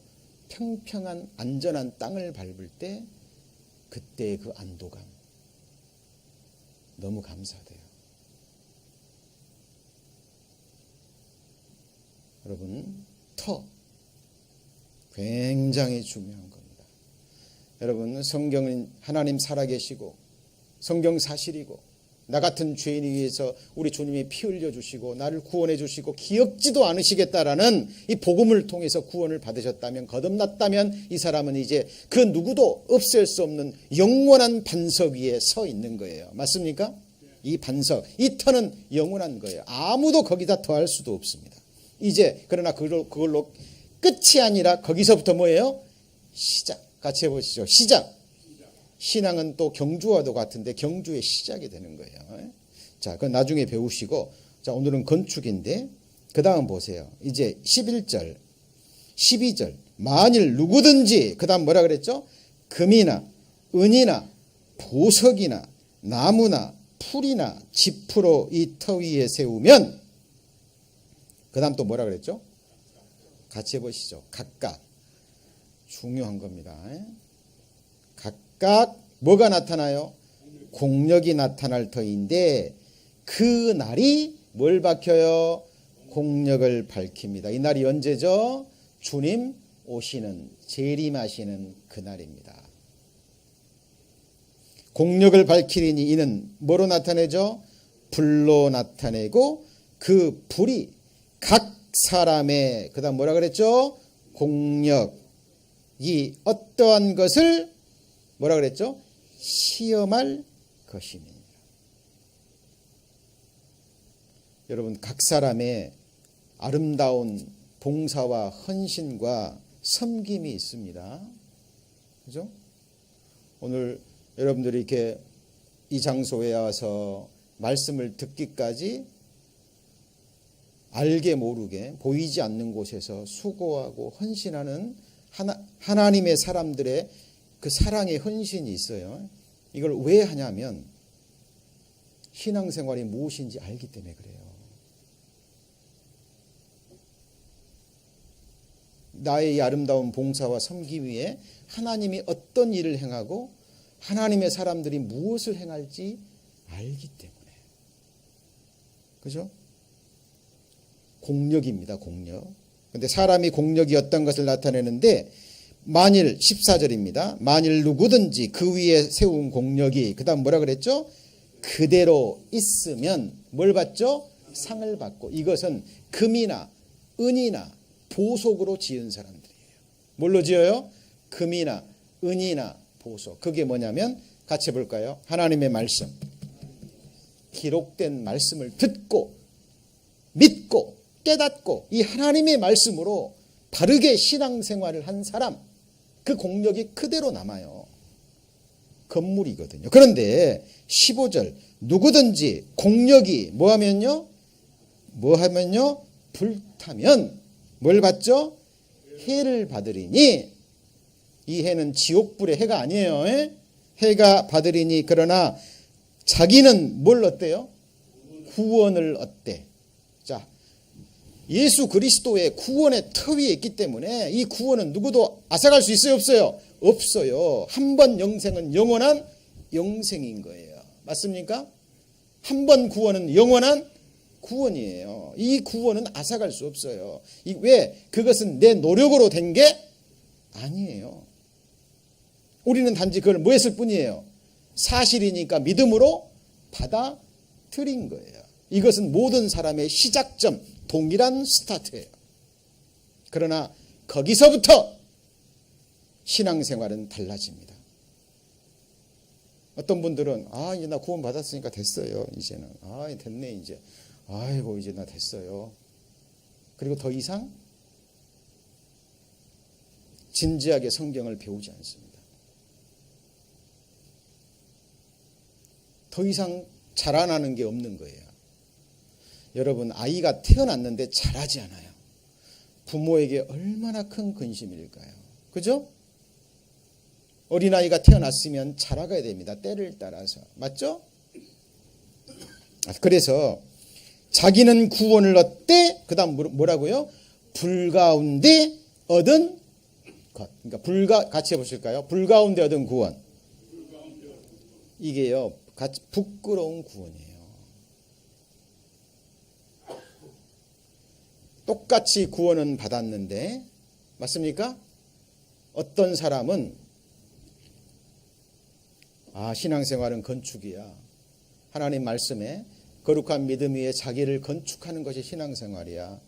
평평한 안전한 땅을 밟을 때 그때의 그 안도감, 너무 감사돼요. 여러분, 터 굉장히 중요한 겁니다. 여러분, 성경은 하나님 살아계시고 성경 사실이고 나 같은 죄인을 위해서 우리 주님이 피 흘려주시고 나를 구원해 주시고 기억지도 않으시겠다라는 이 복음을 통해서 구원을 받으셨다면, 거듭났다면 이 사람은 이제 그 누구도 없앨 수 없는 영원한 반석 위에 서 있는 거예요. 맞습니까? 이 반석, 이 터는 영원한 거예요. 아무도 거기다 더할 수도 없습니다. 이제 그러나 그걸로 끝이 아니라 거기서부터 뭐예요? 시작. 같이 해보시죠. 시작. 신앙은 또 경주와도 같은데 경주의 시작이 되는 거예요. 자, 그건 나중에 배우시고, 자, 오늘은 건축인데 그 다음 보세요. 이제 11절, 12절. 만일 누구든지, 그 다음 뭐라 그랬죠? 금이나 은이나 보석이나 나무나 풀이나 지프로 이 터 위에 세우면, 그 다음 또 뭐라 그랬죠? 같이 해보시죠. 각각. 중요한 겁니다. 각각 뭐가 나타나요? 공력이 나타날 터인데 그 날이 뭘 밝혀요? 공력을 밝힙니다. 이 날이 언제죠? 주님 오시는, 재림하시는 그날입니다. 공력을 밝히리니 이는 뭐로 나타내죠? 불로 나타내고 그 불이 각 사람의, 그 다음 뭐라 그랬죠? 공력이 어떠한 것을 뭐라 그랬죠? 시험할 것입니다. 여러분, 각 사람의 아름다운 봉사와 헌신과 섬김이 있습니다. 그죠? 오늘 여러분들이 이렇게 이 장소에 와서 말씀을 듣기까지 알게 모르게 보이지 않는 곳에서 수고하고 헌신하는 하나님의 사람들의 그 사랑의 헌신이 있어요. 이걸 왜 하냐면 신앙생활이 무엇인지 알기 때문에 그래요. 나의 이 아름다운 봉사와 섬김 위에 하나님이 어떤 일을 행하고 하나님의 사람들이 무엇을 행할지 알기 때문에. 그죠? 공력입니다. 공력. 근데 사람이 공력이 어떤 것을 나타내는데, 만일 14절입니다. 만일 누구든지 그 위에 세운 공력이, 그 다음 뭐라 그랬죠? 그대로 있으면 뭘 받죠? 상을 받고. 이것은 금이나 은이나 보석으로 지은 사람들이에요. 뭘로 지어요? 금이나 은이나 보석. 그게 뭐냐면 같이 볼까요? 하나님의 말씀, 기록된 말씀을 듣고 믿고 깨닫고 이 하나님의 말씀으로 바르게 신앙생활을 한 사람, 그 공력이 그대로 남아요. 건물이거든요. 그런데 15절, 누구든지 공력이 뭐하면요? 불타면 뭘 받죠? 해를 받으리니, 이 해는 지옥불의 해가 아니에요. 해가 받으리니, 그러나 자기는 뭘 얻대요? 구원을 얻대. 자, 예수 그리스도의 구원의 터 위에 있기 때문에 이 구원은 누구도 앗아갈 수 있어요? 없어요? 없어요. 한 번 영생은 영원한 영생인 거예요. 맞습니까? 한 번 구원은 영원한 구원이에요. 이 구원은 앗아갈 수 없어요. 왜? 그것은 내 노력으로 된 게 아니에요. 우리는 단지 그걸 뭐 했을 뿐이에요? 사실이니까 믿음으로 받아들인 거예요. 이것은 모든 사람의 시작점, 동일한 스타트예요. 그러나 거기서부터 신앙생활은 달라집니다. 어떤 분들은 이제 나 구원 받았으니까 됐어요. 이제는 됐네 이제. 아이고 이제 나 됐어요. 그리고 더 이상 진지하게 성경을 배우지 않습니다. 더 이상 자라나는 게 없는 거예요. 여러분, 아이가 태어났는데 자라지 않아요. 부모에게 얼마나 큰 근심일까요? 그죠? 어린아이가 태어났으면 자라가야 됩니다. 때를 따라서. 맞죠? 그래서 자기는 구원을 얻되, 그 다음 뭐라고요? 불가운데 얻은 것. 그러니까 같이 해보실까요? 불가운데 얻은 구원. 이게요, 부끄러운 구원이에요. 똑같이 구원은 받았는데, 맞습니까? 어떤 사람은 신앙생활은 건축이야. 하나님 말씀에 거룩한 믿음 위에 자기를 건축하는 것이 신앙생활이야.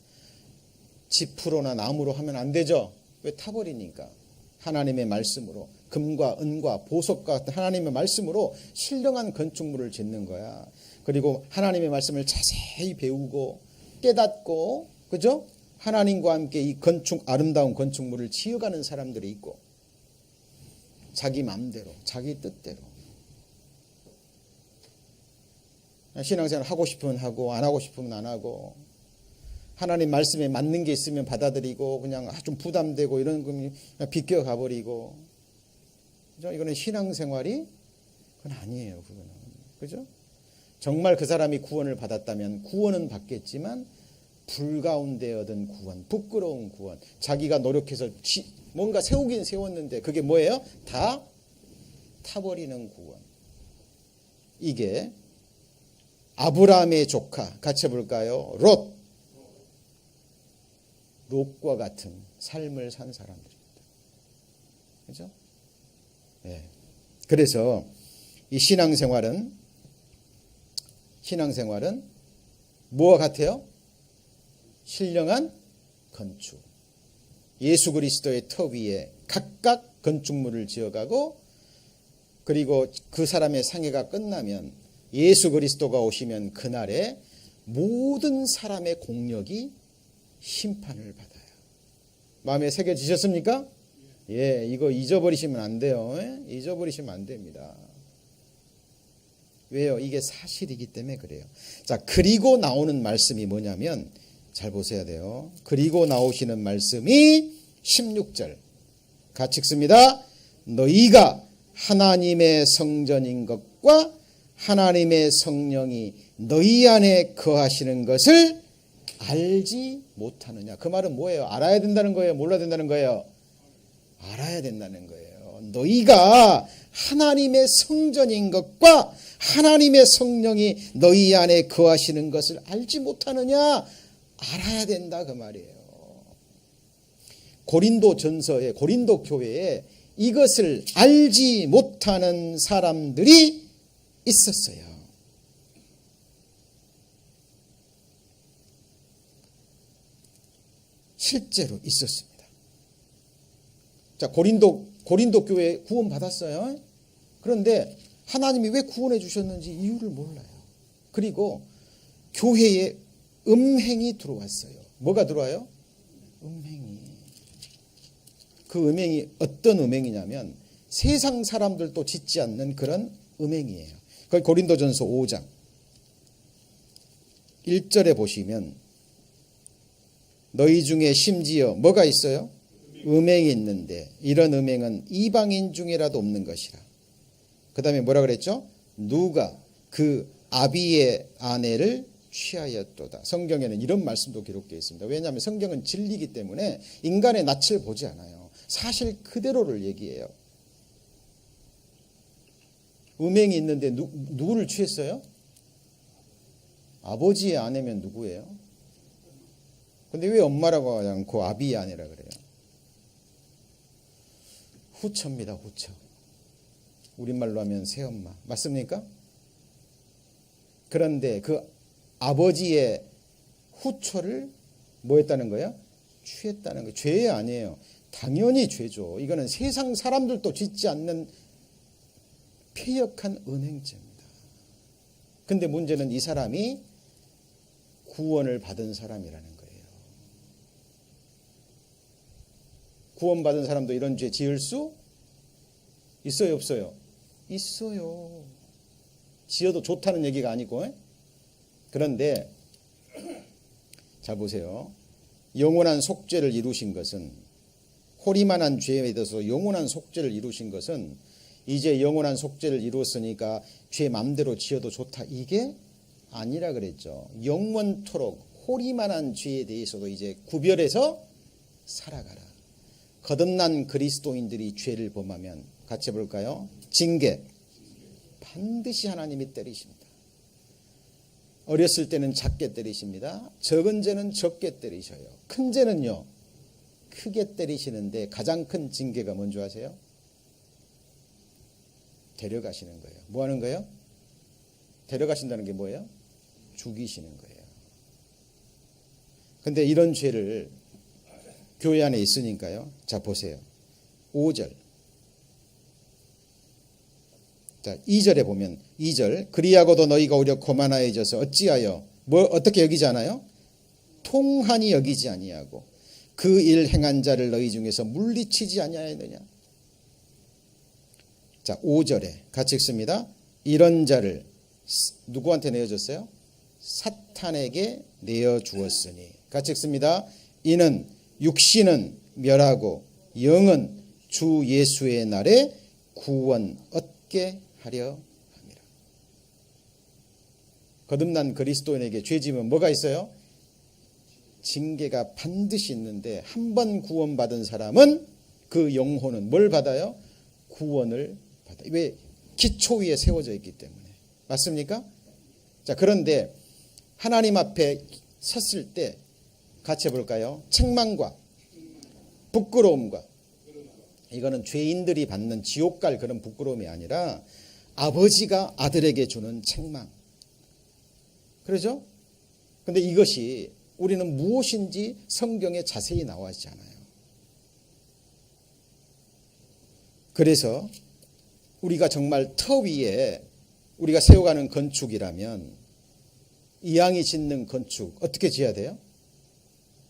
지프로나 나무로 하면 안 되죠. 왜? 타버리니까. 하나님의 말씀으로, 금과 은과 보석과 같은 하나님의 말씀으로 신령한 건축물을 짓는 거야. 그리고 하나님의 말씀을 자세히 배우고 깨닫고, 그죠? 하나님과 함께 이 아름다운 건축물을 지어가는 사람들이 있고, 자기 마음대로, 자기 뜻대로. 신앙생활 하고 싶으면 하고, 안 하고 싶으면 안 하고, 하나님 말씀에 맞는 게 있으면 받아들이고, 그냥 좀 부담되고 이런 거 그냥 비껴 가버리고, 그죠? 이거는 신앙생활이 그건 아니에요. 그거는. 그죠? 정말 그 사람이 구원을 받았다면 구원은 받겠지만 불가운데 얻은 구원, 부끄러운 구원, 자기가 노력해서 뭔가 세우긴 세웠는데 그게 뭐예요? 다 타버리는 구원. 이게 아브라함의 조카, 같이 해볼까요? 롯과 같은 삶을 산 사람들입니다. 그죠? 네. 그래서 이 신앙생활은 뭐와 같아요? 신령한 건축. 예수 그리스도의 터 위에 각각 건축물을 지어가고, 그리고 그 사람의 상해가 끝나면 예수 그리스도가 오시면 그날에 모든 사람의 공력이 심판을 받아요. 마음에 새겨지셨습니까? 예, 이거 잊어버리시면 안 돼요. 잊어버리시면 안 됩니다. 왜요? 이게 사실이기 때문에 그래요. 자, 그리고 나오는 말씀이 뭐냐면, 잘 보셔야 돼요. 그리고 나오시는 말씀이 16절. 같이 읽습니다. 너희가 하나님의 성전인 것과 하나님의 성령이 너희 안에 거하시는 것을 알지 못하느냐. 그 말은 뭐예요? 알아야 된다는 거예요? 몰라야 된다는 거예요? 알아야 된다는 거예요. 너희가 하나님의 성전인 것과 하나님의 성령이 너희 안에 거하시는 것을 알지 못하느냐. 알아야 된다 그 말이에요. 고린도전서에, 고린도 교회에 이것을 알지 못하는 사람들이 있었어요. 실제로 있었습니다. 자, 고린도 교회 구원 받았어요. 그런데 하나님이 왜 구원해 주셨는지 이유를 몰라요. 그리고 교회에 음행이 들어왔어요. 뭐가 들어와요? 음행이. 그 음행이 어떤 음행이냐면 세상 사람들도 짓지 않는 그런 음행이에요. 그걸 고린도전서 5장 1절에 보시면 너희 중에 심지어 뭐가 있어요? 음행이 있는데 이런 음행은 이방인 중이라도 없는 것이라. 그 다음에 뭐라 그랬죠? 누가 그 아비의 아내를 취하였도다. 성경에는 이런 말씀도 기록되어 있습니다. 왜냐하면 성경은 진리이기 때문에 인간의 낯을 보지 않아요. 사실 그대로를 얘기해요. 음행이 있는데 누구를 취했어요? 아버지의 아내면 누구예요? 근데 왜 엄마라고 하지 않고 아비의 아내라 그래요? 후처입니다. 후처. 우리말로 하면 새엄마. 맞습니까? 그런데 그 아버지의 후처를 뭐 했다는 거예요? 취했다는 거예요. 죄 아니에요. 당연히 죄죠. 이거는 세상 사람들도 짓지 않는 폐역한 은행죄입니다. 근데 문제는 이 사람이 구원을 받은 사람이라는 거예요. 구원받은 사람도 이런 죄 지을 수 있어요, 없어요? 있어요. 지어도 좋다는 얘기가 아니고. 그런데 자 보세요. 영원한 속죄를 이루신 것은, 호리만한 죄에 대해서 영원한 속죄를 이루신 것은 이제 영원한 속죄를 이루었으니까 죄 맘대로 지어도 좋다, 이게 아니라 그랬죠. 영원토록 호리만한 죄에 대해서도 이제 구별해서 살아가라. 거듭난 그리스도인들이 죄를 범하면 같이 볼까요? 징계, 반드시 하나님이 때리십니다. 어렸을 때는 작게 때리십니다. 적은 죄는 적게 때리셔요. 큰 죄는요, 크게 때리시는데 가장 큰 징계가 뭔지 아세요? 데려가시는 거예요. 뭐 하는 거예요? 데려가신다는 게 뭐예요? 죽이시는 거예요. 근데 이런 죄를 교회 안에 있으니까요. 자 보세요. 5절. 자 2절에 보면 2절. 그리하고도 너희가 오히려 거만하여져서 어찌하여 어떻게 여기지 않아요? 통한이 여기지 아니하고 그 일 행한 자를 너희 중에서 물리치지 아니하였느냐. 자 5절에 같이 읽습니다. 이런 자를 누구한테 내어줬어요? 사탄에게 내어주었으니. 같이 읽습니다. 이는 육신은 멸하고 영은 주 예수의 날에 구원 얻게 하려 함이라. 거듭난 그리스도인에게 죄짐은 뭐가 있어요? 징계가 반드시 있는데 한 번 구원받은 사람은 그 영혼은 뭘 받아요? 구원을 받아요. 왜? 기초 위에 세워져 있기 때문에. 맞습니까? 자, 그런데 하나님 앞에 섰을 때 같이 해볼까요? 책망과 부끄러움과, 이거는 죄인들이 받는 지옥 갈 그런 부끄러움이 아니라 아버지가 아들에게 주는 책망. 그러죠? 근데 이것이 우리는 무엇인지 성경에 자세히 나와 있지 않아요. 그래서 우리가 정말 터 위에 우리가 세워가는 건축이라면, 이왕이 짓는 건축 어떻게 지어야 돼요?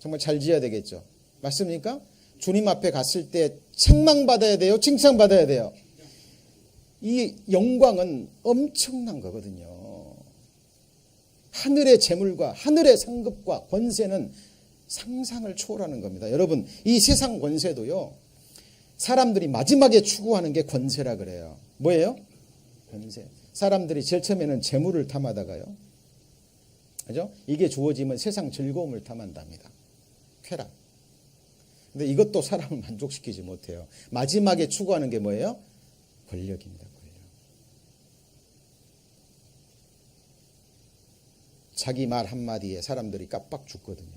정말 잘 지어야 되겠죠. 맞습니까? 주님 앞에 갔을 때 책망받아야 돼요? 칭찬받아야 돼요? 이 영광은 엄청난 거거든요. 하늘의 재물과 하늘의 상급과 권세는 상상을 초월하는 겁니다. 여러분, 이 세상 권세도요, 사람들이 마지막에 추구하는 게 권세라 그래요. 뭐예요? 권세. 사람들이 제일 처음에는 재물을 탐하다가요, 그죠? 이게 주어지면 세상 즐거움을 탐한답니다. 쾌락. 근데 이것도 사람을 만족시키지 못해요. 마지막에 추구하는 게 뭐예요? 권력입니다. 권력. 자기 말 한마디에 사람들이 깜빡 죽거든요.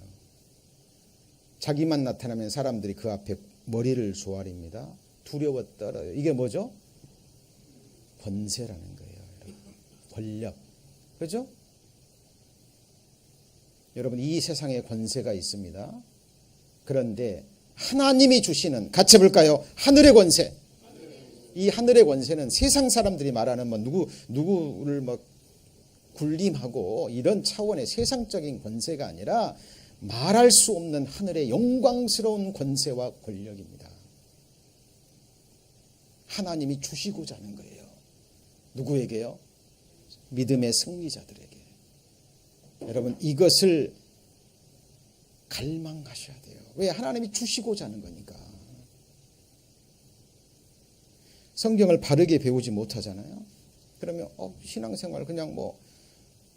자기만 나타나면 사람들이 그 앞에 머리를 조아립니다. 두려워 떨어요. 이게 뭐죠? 권세라는 거예요. 권력. 그죠? 여러분, 이 세상에 권세가 있습니다. 그런데 하나님이 주시는, 같이 해볼까요? 하늘의 권세. 이 하늘의 권세는 세상 사람들이 말하는 누구를 군림하고 이런 차원의 세상적인 권세가 아니라 말할 수 없는 하늘의 영광스러운 권세와 권력입니다. 하나님이 주시고자 하는 거예요. 누구에게요? 믿음의 승리자들에게. 여러분, 이것을 갈망하셔야 돼요. 왜? 하나님이 주시고자 하는 거니까. 성경을 바르게 배우지 못하잖아요. 그러면 신앙생활 그냥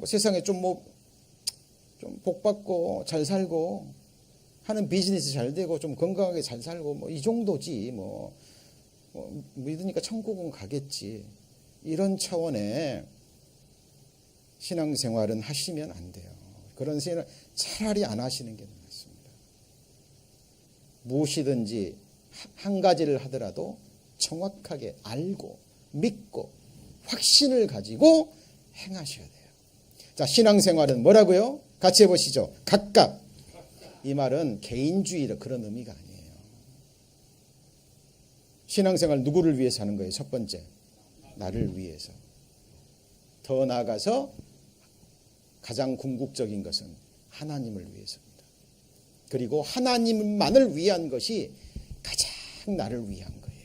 세상에 좀 복받고 잘 살고 하는 비즈니스 잘 되고 좀 건강하게 잘 살고 이 정도지, 믿으니까 천국은 가겠지, 이런 차원의 신앙생활은 하시면 안 돼요. 그런 생활을 차라리 안 하시는 게 낫습니다. 무엇이든지 한 가지를 하더라도 정확하게 알고 믿고 확신을 가지고 행하셔야 돼요. 자, 신앙생활은 뭐라고요? 같이 해보시죠. 각각. 이 말은 개인주의라 그런 의미가 아니에요. 신앙생활 누구를 위해서 하는 거예요? 첫 번째, 나를 위해서. 더 나아가서 가장 궁극적인 것은 하나님을 위해서입니다. 그리고 하나님만을 위한 것이 가장 나를 위한 거예요.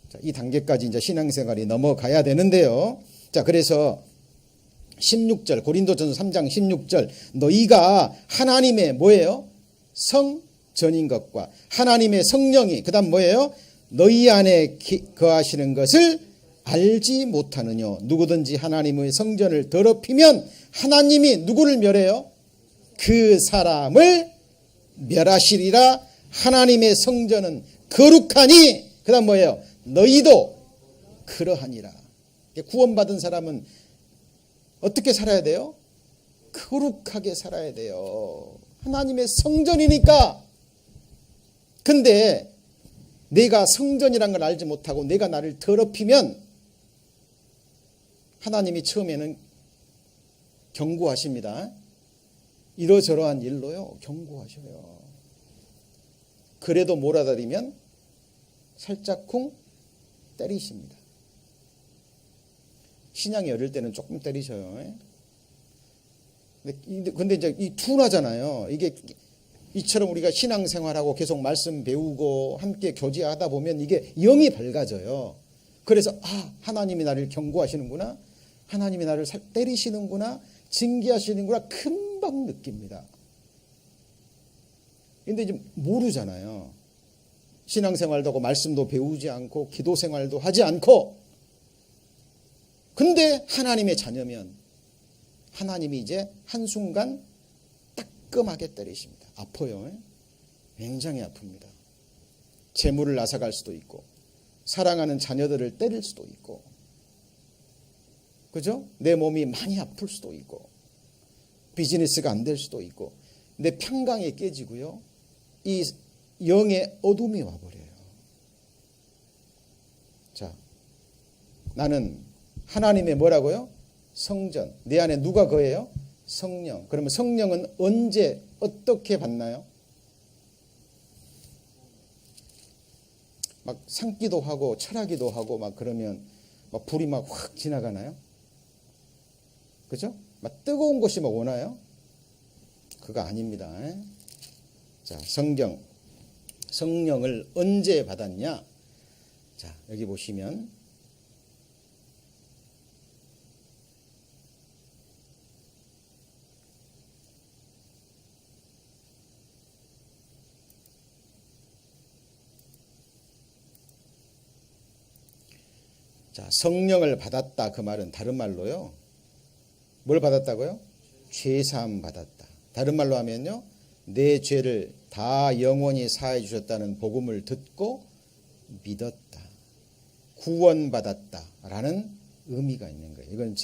자, 이 단계까지 이제 신앙생활이 넘어가야 되는데요. 자, 그래서 16절 고린도전서 3장 16절 너희가 하나님의 뭐예요? 성전인 것과 하나님의 성령이 그다음 뭐예요? 너희 안에 거하시는 것을 알지 못하느뇨. 누구든지 하나님의 성전을 더럽히면 하나님이 누구를 멸해요? 그 사람을 멸하시리라. 하나님의 성전은 거룩하니 그다음 뭐예요? 너희도 그러하니라. 구원받은 사람은 어떻게 살아야 돼요? 거룩하게 살아야 돼요. 하나님의 성전이니까. 근데 내가 성전이란 걸 알지 못하고 내가 나를 더럽히면 하나님이 처음에는 경고하십니다. 이러저러한 일로요 경고하셔요. 그래도 몰아다리면 살짝쿵 때리십니다. 신앙이 어릴 때는 조금 때리셔요. 근데 이제 이 둔하잖아요. 이게 이처럼 우리가 신앙생활하고 계속 말씀 배우고 함께 교제하다 보면 이게 영이 밝아져요. 그래서 하나님이 나를 경고하시는구나. 하나님이 나를 때리시는구나. 징계하시는구나. 금방 느낍니다. 근데 이제 모르잖아요. 신앙생활도 하고 말씀도 배우지 않고 기도생활도 하지 않고. 근데 하나님의 자녀면 하나님이 이제 한순간 따끔하게 때리십니다. 아파요. 굉장히 아픕니다. 재물을 앗아갈 수도 있고 사랑하는 자녀들을 때릴 수도 있고 그죠? 내 몸이 많이 아플 수도 있고 비즈니스가 안 될 수도 있고 내 평강이 깨지고요. 이 영의 어둠이 와버려요. 자, 나는 하나님의 뭐라고요? 성전. 내 안에 누가 거해요? 성령. 그러면 성령은 언제 어떻게 받나요? 막 상기도 하고 철하기도 하고 막 그러면 막 불이 막 확 지나가나요? 그죠? 막 뜨거운 것이 막 오나요? 그거 아닙니다. 자, 성령을 언제 받았냐? 자, 여기 보시면 자, 성령을 받았다 그 말은 다른 말로요. 뭘 받았다고요? 죄사함 받았다. 다른 말로 하면요. 내 죄를 다 영원히 사해 주셨다는 복음을 듣고 믿었다. 구원받았다라는 의미가 있는 거예요. 이건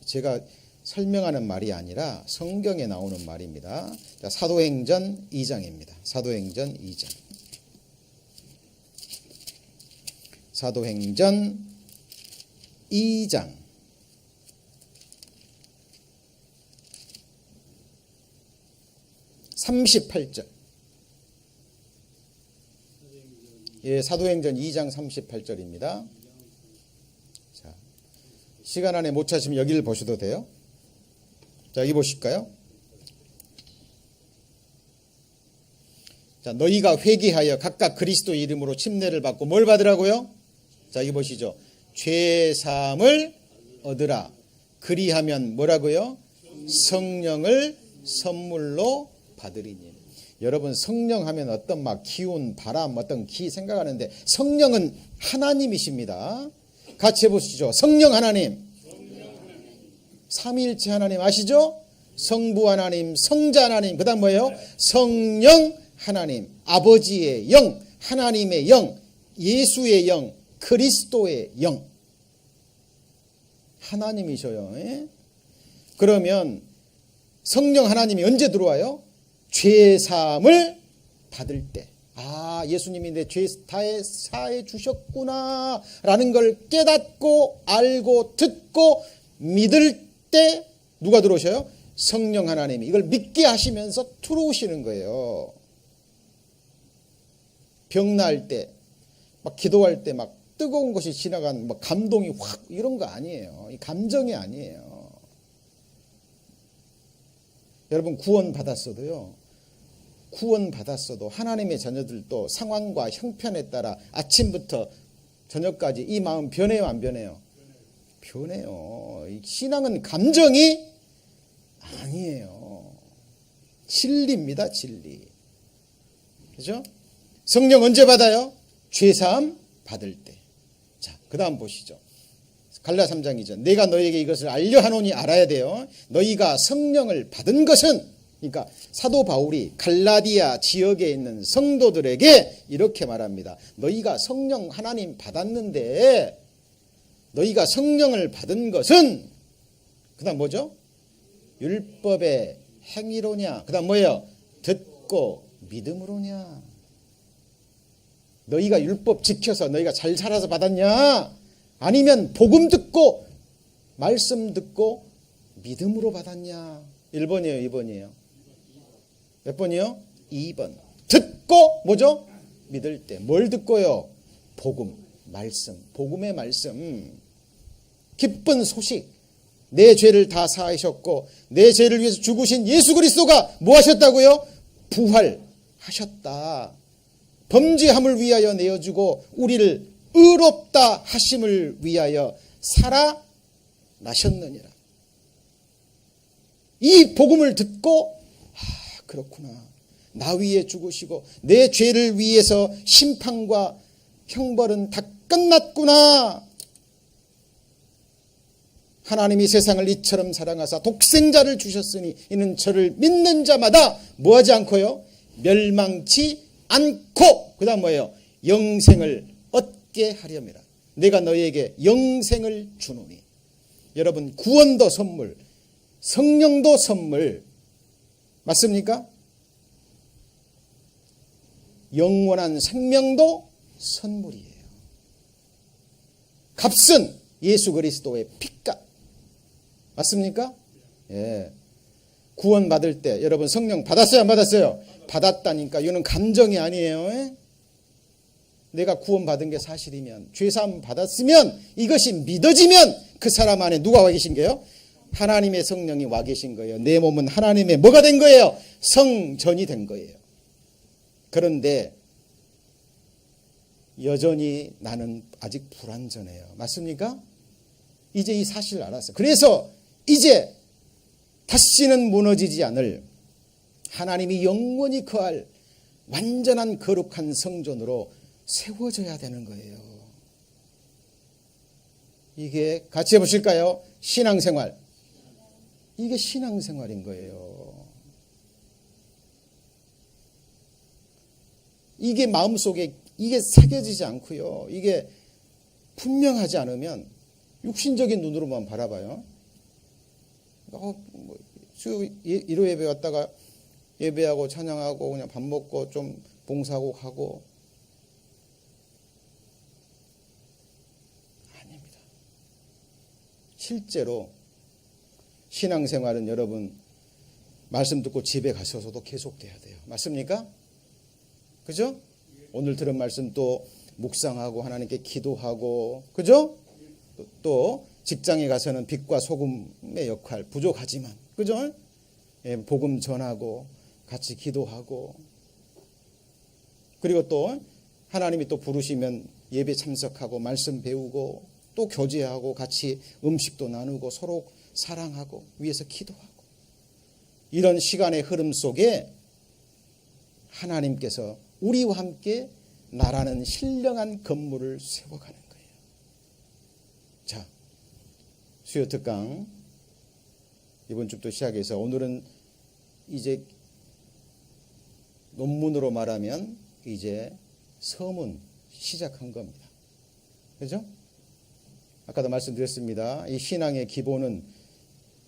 제가 설명하는 말이 아니라 성경에 나오는 말입니다. 자, 사도행전 2장입니다. 사도행전 2장. 사도행전 2장 38절. 예, 사도행전 2장 38절입니다. 자, 시간 안에 못 찾으시면 여기를 보셔도 돼요. 자, 여기 보실까요? 자, 너희가 회개하여 각각 그리스도 이름으로 침례를 받고 뭘 받으라고요? 자, 여기 보시죠. 죄사함을 얻으라. 그리하면 뭐라고요? 성령을 선물로 받으리니. 여러분 성령 하면 어떤 막 기운, 바람, 어떤 기 생각하는데 성령은 하나님이십니다. 같이 해보시죠. 성령 하나님. 삼위일체 하나님 아시죠? 성부 하나님, 성자 하나님, 그 다음 뭐예요? 성령 하나님. 아버지의 영, 하나님의 영, 예수의 영, 그리스도의 영. 하나님이셔요. 그러면 성령 하나님이 언제 들어와요? 죄사함을 받을 때. 예수님이 내 죄 다 사해 주셨구나 라는 걸 깨닫고 알고 듣고 믿을 때 누가 들어오셔요? 성령 하나님이. 이걸 믿게 하시면서 들어오시는 거예요. 병 나을 때 막 기도할 때 막 뜨거운 것이 지나간 막 감동이 확 이런 거 아니에요. 이 감정이 아니에요. 여러분 구원 받았어도요. 구원받았어도 하나님의 자녀들도 상황과 형편에 따라 아침부터 저녁까지 이 마음 변해요, 안 변해요? 변해요. 신앙은 감정이 아니에요. 진리입니다, 진리. 그죠? 성령 언제 받아요? 죄사함 받을 때. 자, 그 다음 보시죠. 갈라 3장이죠. 내가 너에게 이것을 알려 하노니 알아야 돼요. 너희가 성령을 받은 것은, 그러니까 사도 바울이 갈라디아 지역에 있는 성도들에게 이렇게 말합니다. 너희가 성령 하나님 받았는데 너희가 성령을 받은 것은, 그 다음 뭐죠? 율법의 행위로냐? 그 다음 뭐예요? 듣고 믿음으로냐? 너희가 율법 지켜서 너희가 잘 살아서 받았냐? 아니면 복음 듣고 말씀 듣고 믿음으로 받았냐? 1번이에요, 2번이에요? 몇 번이요? 2번. 듣고 뭐죠? 믿을 때. 뭘 듣고요? 복음, 말씀, 복음의 말씀. 기쁜 소식. 내 죄를 다 사하셨고 내 죄를 위해서 죽으신 예수 그리스도가 뭐 하셨다고요? 부활하셨다. 범죄함을 위하여 내어주고 우리를 의롭다 하심을 위하여 살아나셨느니라. 이 복음을 듣고 그렇구나. 나 위에 죽으시고 내 죄를 위해서 심판과 형벌은 다 끝났구나. 하나님이 세상을 이처럼 사랑하사 독생자를 주셨으니 이는 저를 믿는 자마다 뭐하지 않고요? 멸망치 않고, 그 다음 뭐예요? 영생을 얻게 하렴이라. 내가 너희에게 영생을 주노니. 여러분, 구원도 선물, 성령도 선물, 맞습니까? 영원한 생명도 선물이에요. 값은 예수 그리스도의 피값. 맞습니까? 예. 구원 받을 때 여러분 성령 받았어요, 안 받았어요? 받았다니까. 이거는 감정이 아니에요. 예? 내가 구원 받은 게 사실이면, 죄사함 받았으면, 이것이 믿어지면 그 사람 안에 누가 와 계신 거예요? 하나님의 성령이 와 계신 거예요. 내 몸은 하나님의 뭐가 된 거예요? 성전이 된 거예요. 그런데 여전히 나는 아직 불완전해요. 맞습니까? 이제 이 사실을 알았어요. 그래서 이제 다시는 무너지지 않을, 하나님이 영원히 거할 완전한 거룩한 성전으로 세워져야 되는 거예요. 이게 같이 해보실까요? 신앙생활. 이게 신앙생활인 거예요. 이게 마음속에 이게 새겨지지 않고요. 이게 분명하지 않으면 육신적인 눈으로만 바라봐요. 수요 일요 예배 왔다가 예배하고 찬양하고 그냥 밥 먹고 좀 봉사하고 가고. 아닙니다. 실제로 신앙생활은 여러분 말씀 듣고 집에 가셔서도 계속돼야 돼요. 맞습니까? 그죠? 오늘 들은 말씀 또 묵상하고 하나님께 기도하고, 그죠? 또 직장에 가서는 빛과 소금의 역할 부족하지만, 그죠? 예, 복음 전하고 같이 기도하고, 그리고 또 하나님이 또 부르시면 예배 참석하고 말씀 배우고 또 교제하고 같이 음식도 나누고 서로 사랑하고 위해서 기도하고, 이런 시간의 흐름 속에 하나님께서 우리와 함께 나라는 신령한 건물을 세워가는 거예요. 자, 수요 특강 이번 주부터 시작해서 오늘은 이제 논문으로 말하면 이제 서문 시작한 겁니다. 그죠? 아까도 말씀드렸습니다. 이 신앙의 기본은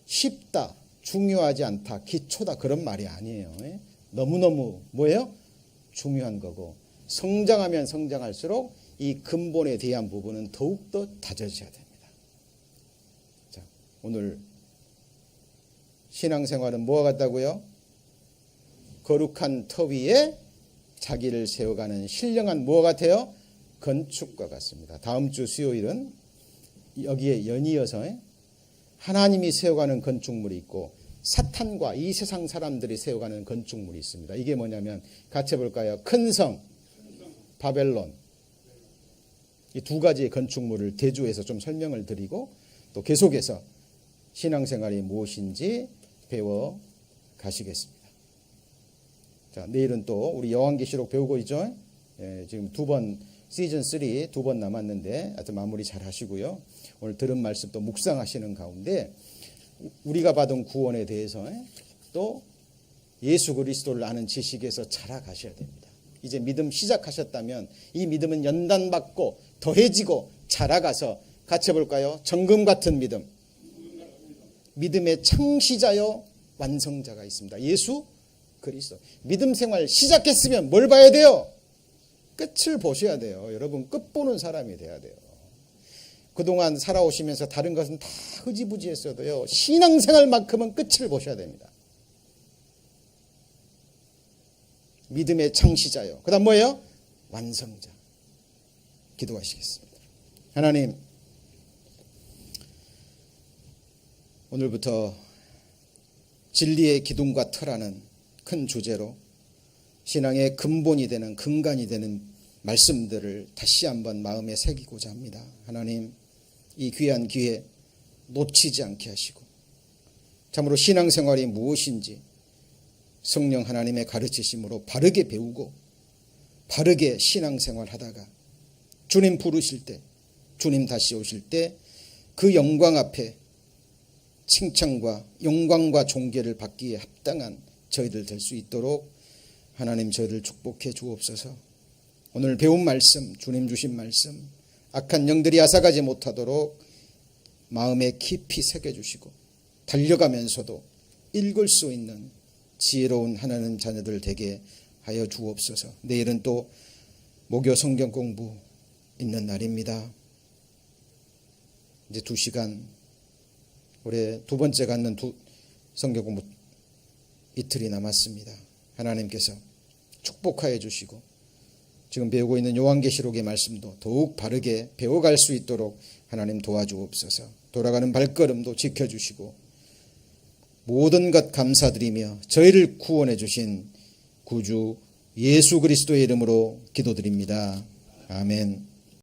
쉽다, 중요하지 않다, 기초다, 그런 말이 아니에요. 너무너무 뭐예요? 중요한 거고, 성장하면 성장할수록 이 근본에 대한 부분은 더욱더 다져져야 됩니다. 자, 오늘 신앙생활은 뭐와 같다고요? 거룩한 터 위에 자기를 세워가는 신령한 뭐와 같아요? 건축과 같습니다. 다음 주 수요일은 여기에 연이어서 하나님이 세워가는 건축물이 있고 사탄과 이 세상 사람들이 세워가는 건축물이 있습니다. 이게 뭐냐면 같이 해볼까요? 큰 성, 바벨론. 이 두 가지의 건축물을 대조해서 좀 설명을 드리고 또 계속해서 신앙생활이 무엇인지 배워 가시겠습니다. 자, 내일은 또 우리 요한계시록 배우고 있죠. 예, 지금 시즌 3 두 번 남았는데 하여튼 마무리 잘 하시고요. 오늘 들은 말씀 또 묵상하시는 가운데 우리가 받은 구원에 대해서 또 예수 그리스도를 아는 지식에서 자라가셔야 됩니다. 이제 믿음 시작하셨다면 이 믿음은 연단받고 더해지고 자라가서 같이 해볼까요? 정금 같은 믿음. 믿음의 창시자요 완성자가 있습니다. 예수 그리스도. 믿음 생활 시작했으면 뭘 봐야 돼요? 끝을 보셔야 돼요. 여러분 끝 보는 사람이 돼야 돼요. 그동안 살아오시면서 다른 것은 다 흐지부지했어도요. 신앙생활만큼은 끝을 보셔야 됩니다. 믿음의 창시자요. 그 다음 뭐예요? 완성자. 기도하시겠습니다. 하나님, 오늘부터 진리의 기둥과 터라는 큰 주제로 신앙의 근본이 되는 근간이 되는 말씀들을 다시 한번 마음에 새기고자 합니다. 하나님, 이 귀한 기회 놓치지 않게 하시고 참으로 신앙생활이 무엇인지 성령 하나님의 가르치심으로 바르게 배우고 바르게 신앙생활하다가 주님 부르실 때, 주님 다시 오실 때 그 영광 앞에 칭찬과 영광과 존귀를 받기에 합당한 저희들 될 수 있도록 하나님 저희를 축복해 주옵소서. 오늘 배운 말씀, 주님 주신 말씀, 악한 영들이 앗아가지 못하도록 마음에 깊이 새겨주시고 달려가면서도 읽을 수 있는 지혜로운 하나님 자녀들 되게 하여 주옵소서. 내일은 또 목요 성경 공부 있는 날입니다. 이제 2시간, 올해 두 번째 갖는 성경 공부 이틀이 남았습니다. 하나님께서 축복하여 주시고 지금 배우고 있는 요한계시록의 말씀도 더욱 바르게 배워갈 수 있도록 하나님 도와주옵소서. 돌아가는 발걸음도 지켜주시고 모든 것 감사드리며 저희를 구원해 주신 구주 예수 그리스도의 이름으로 기도드립니다. 아멘.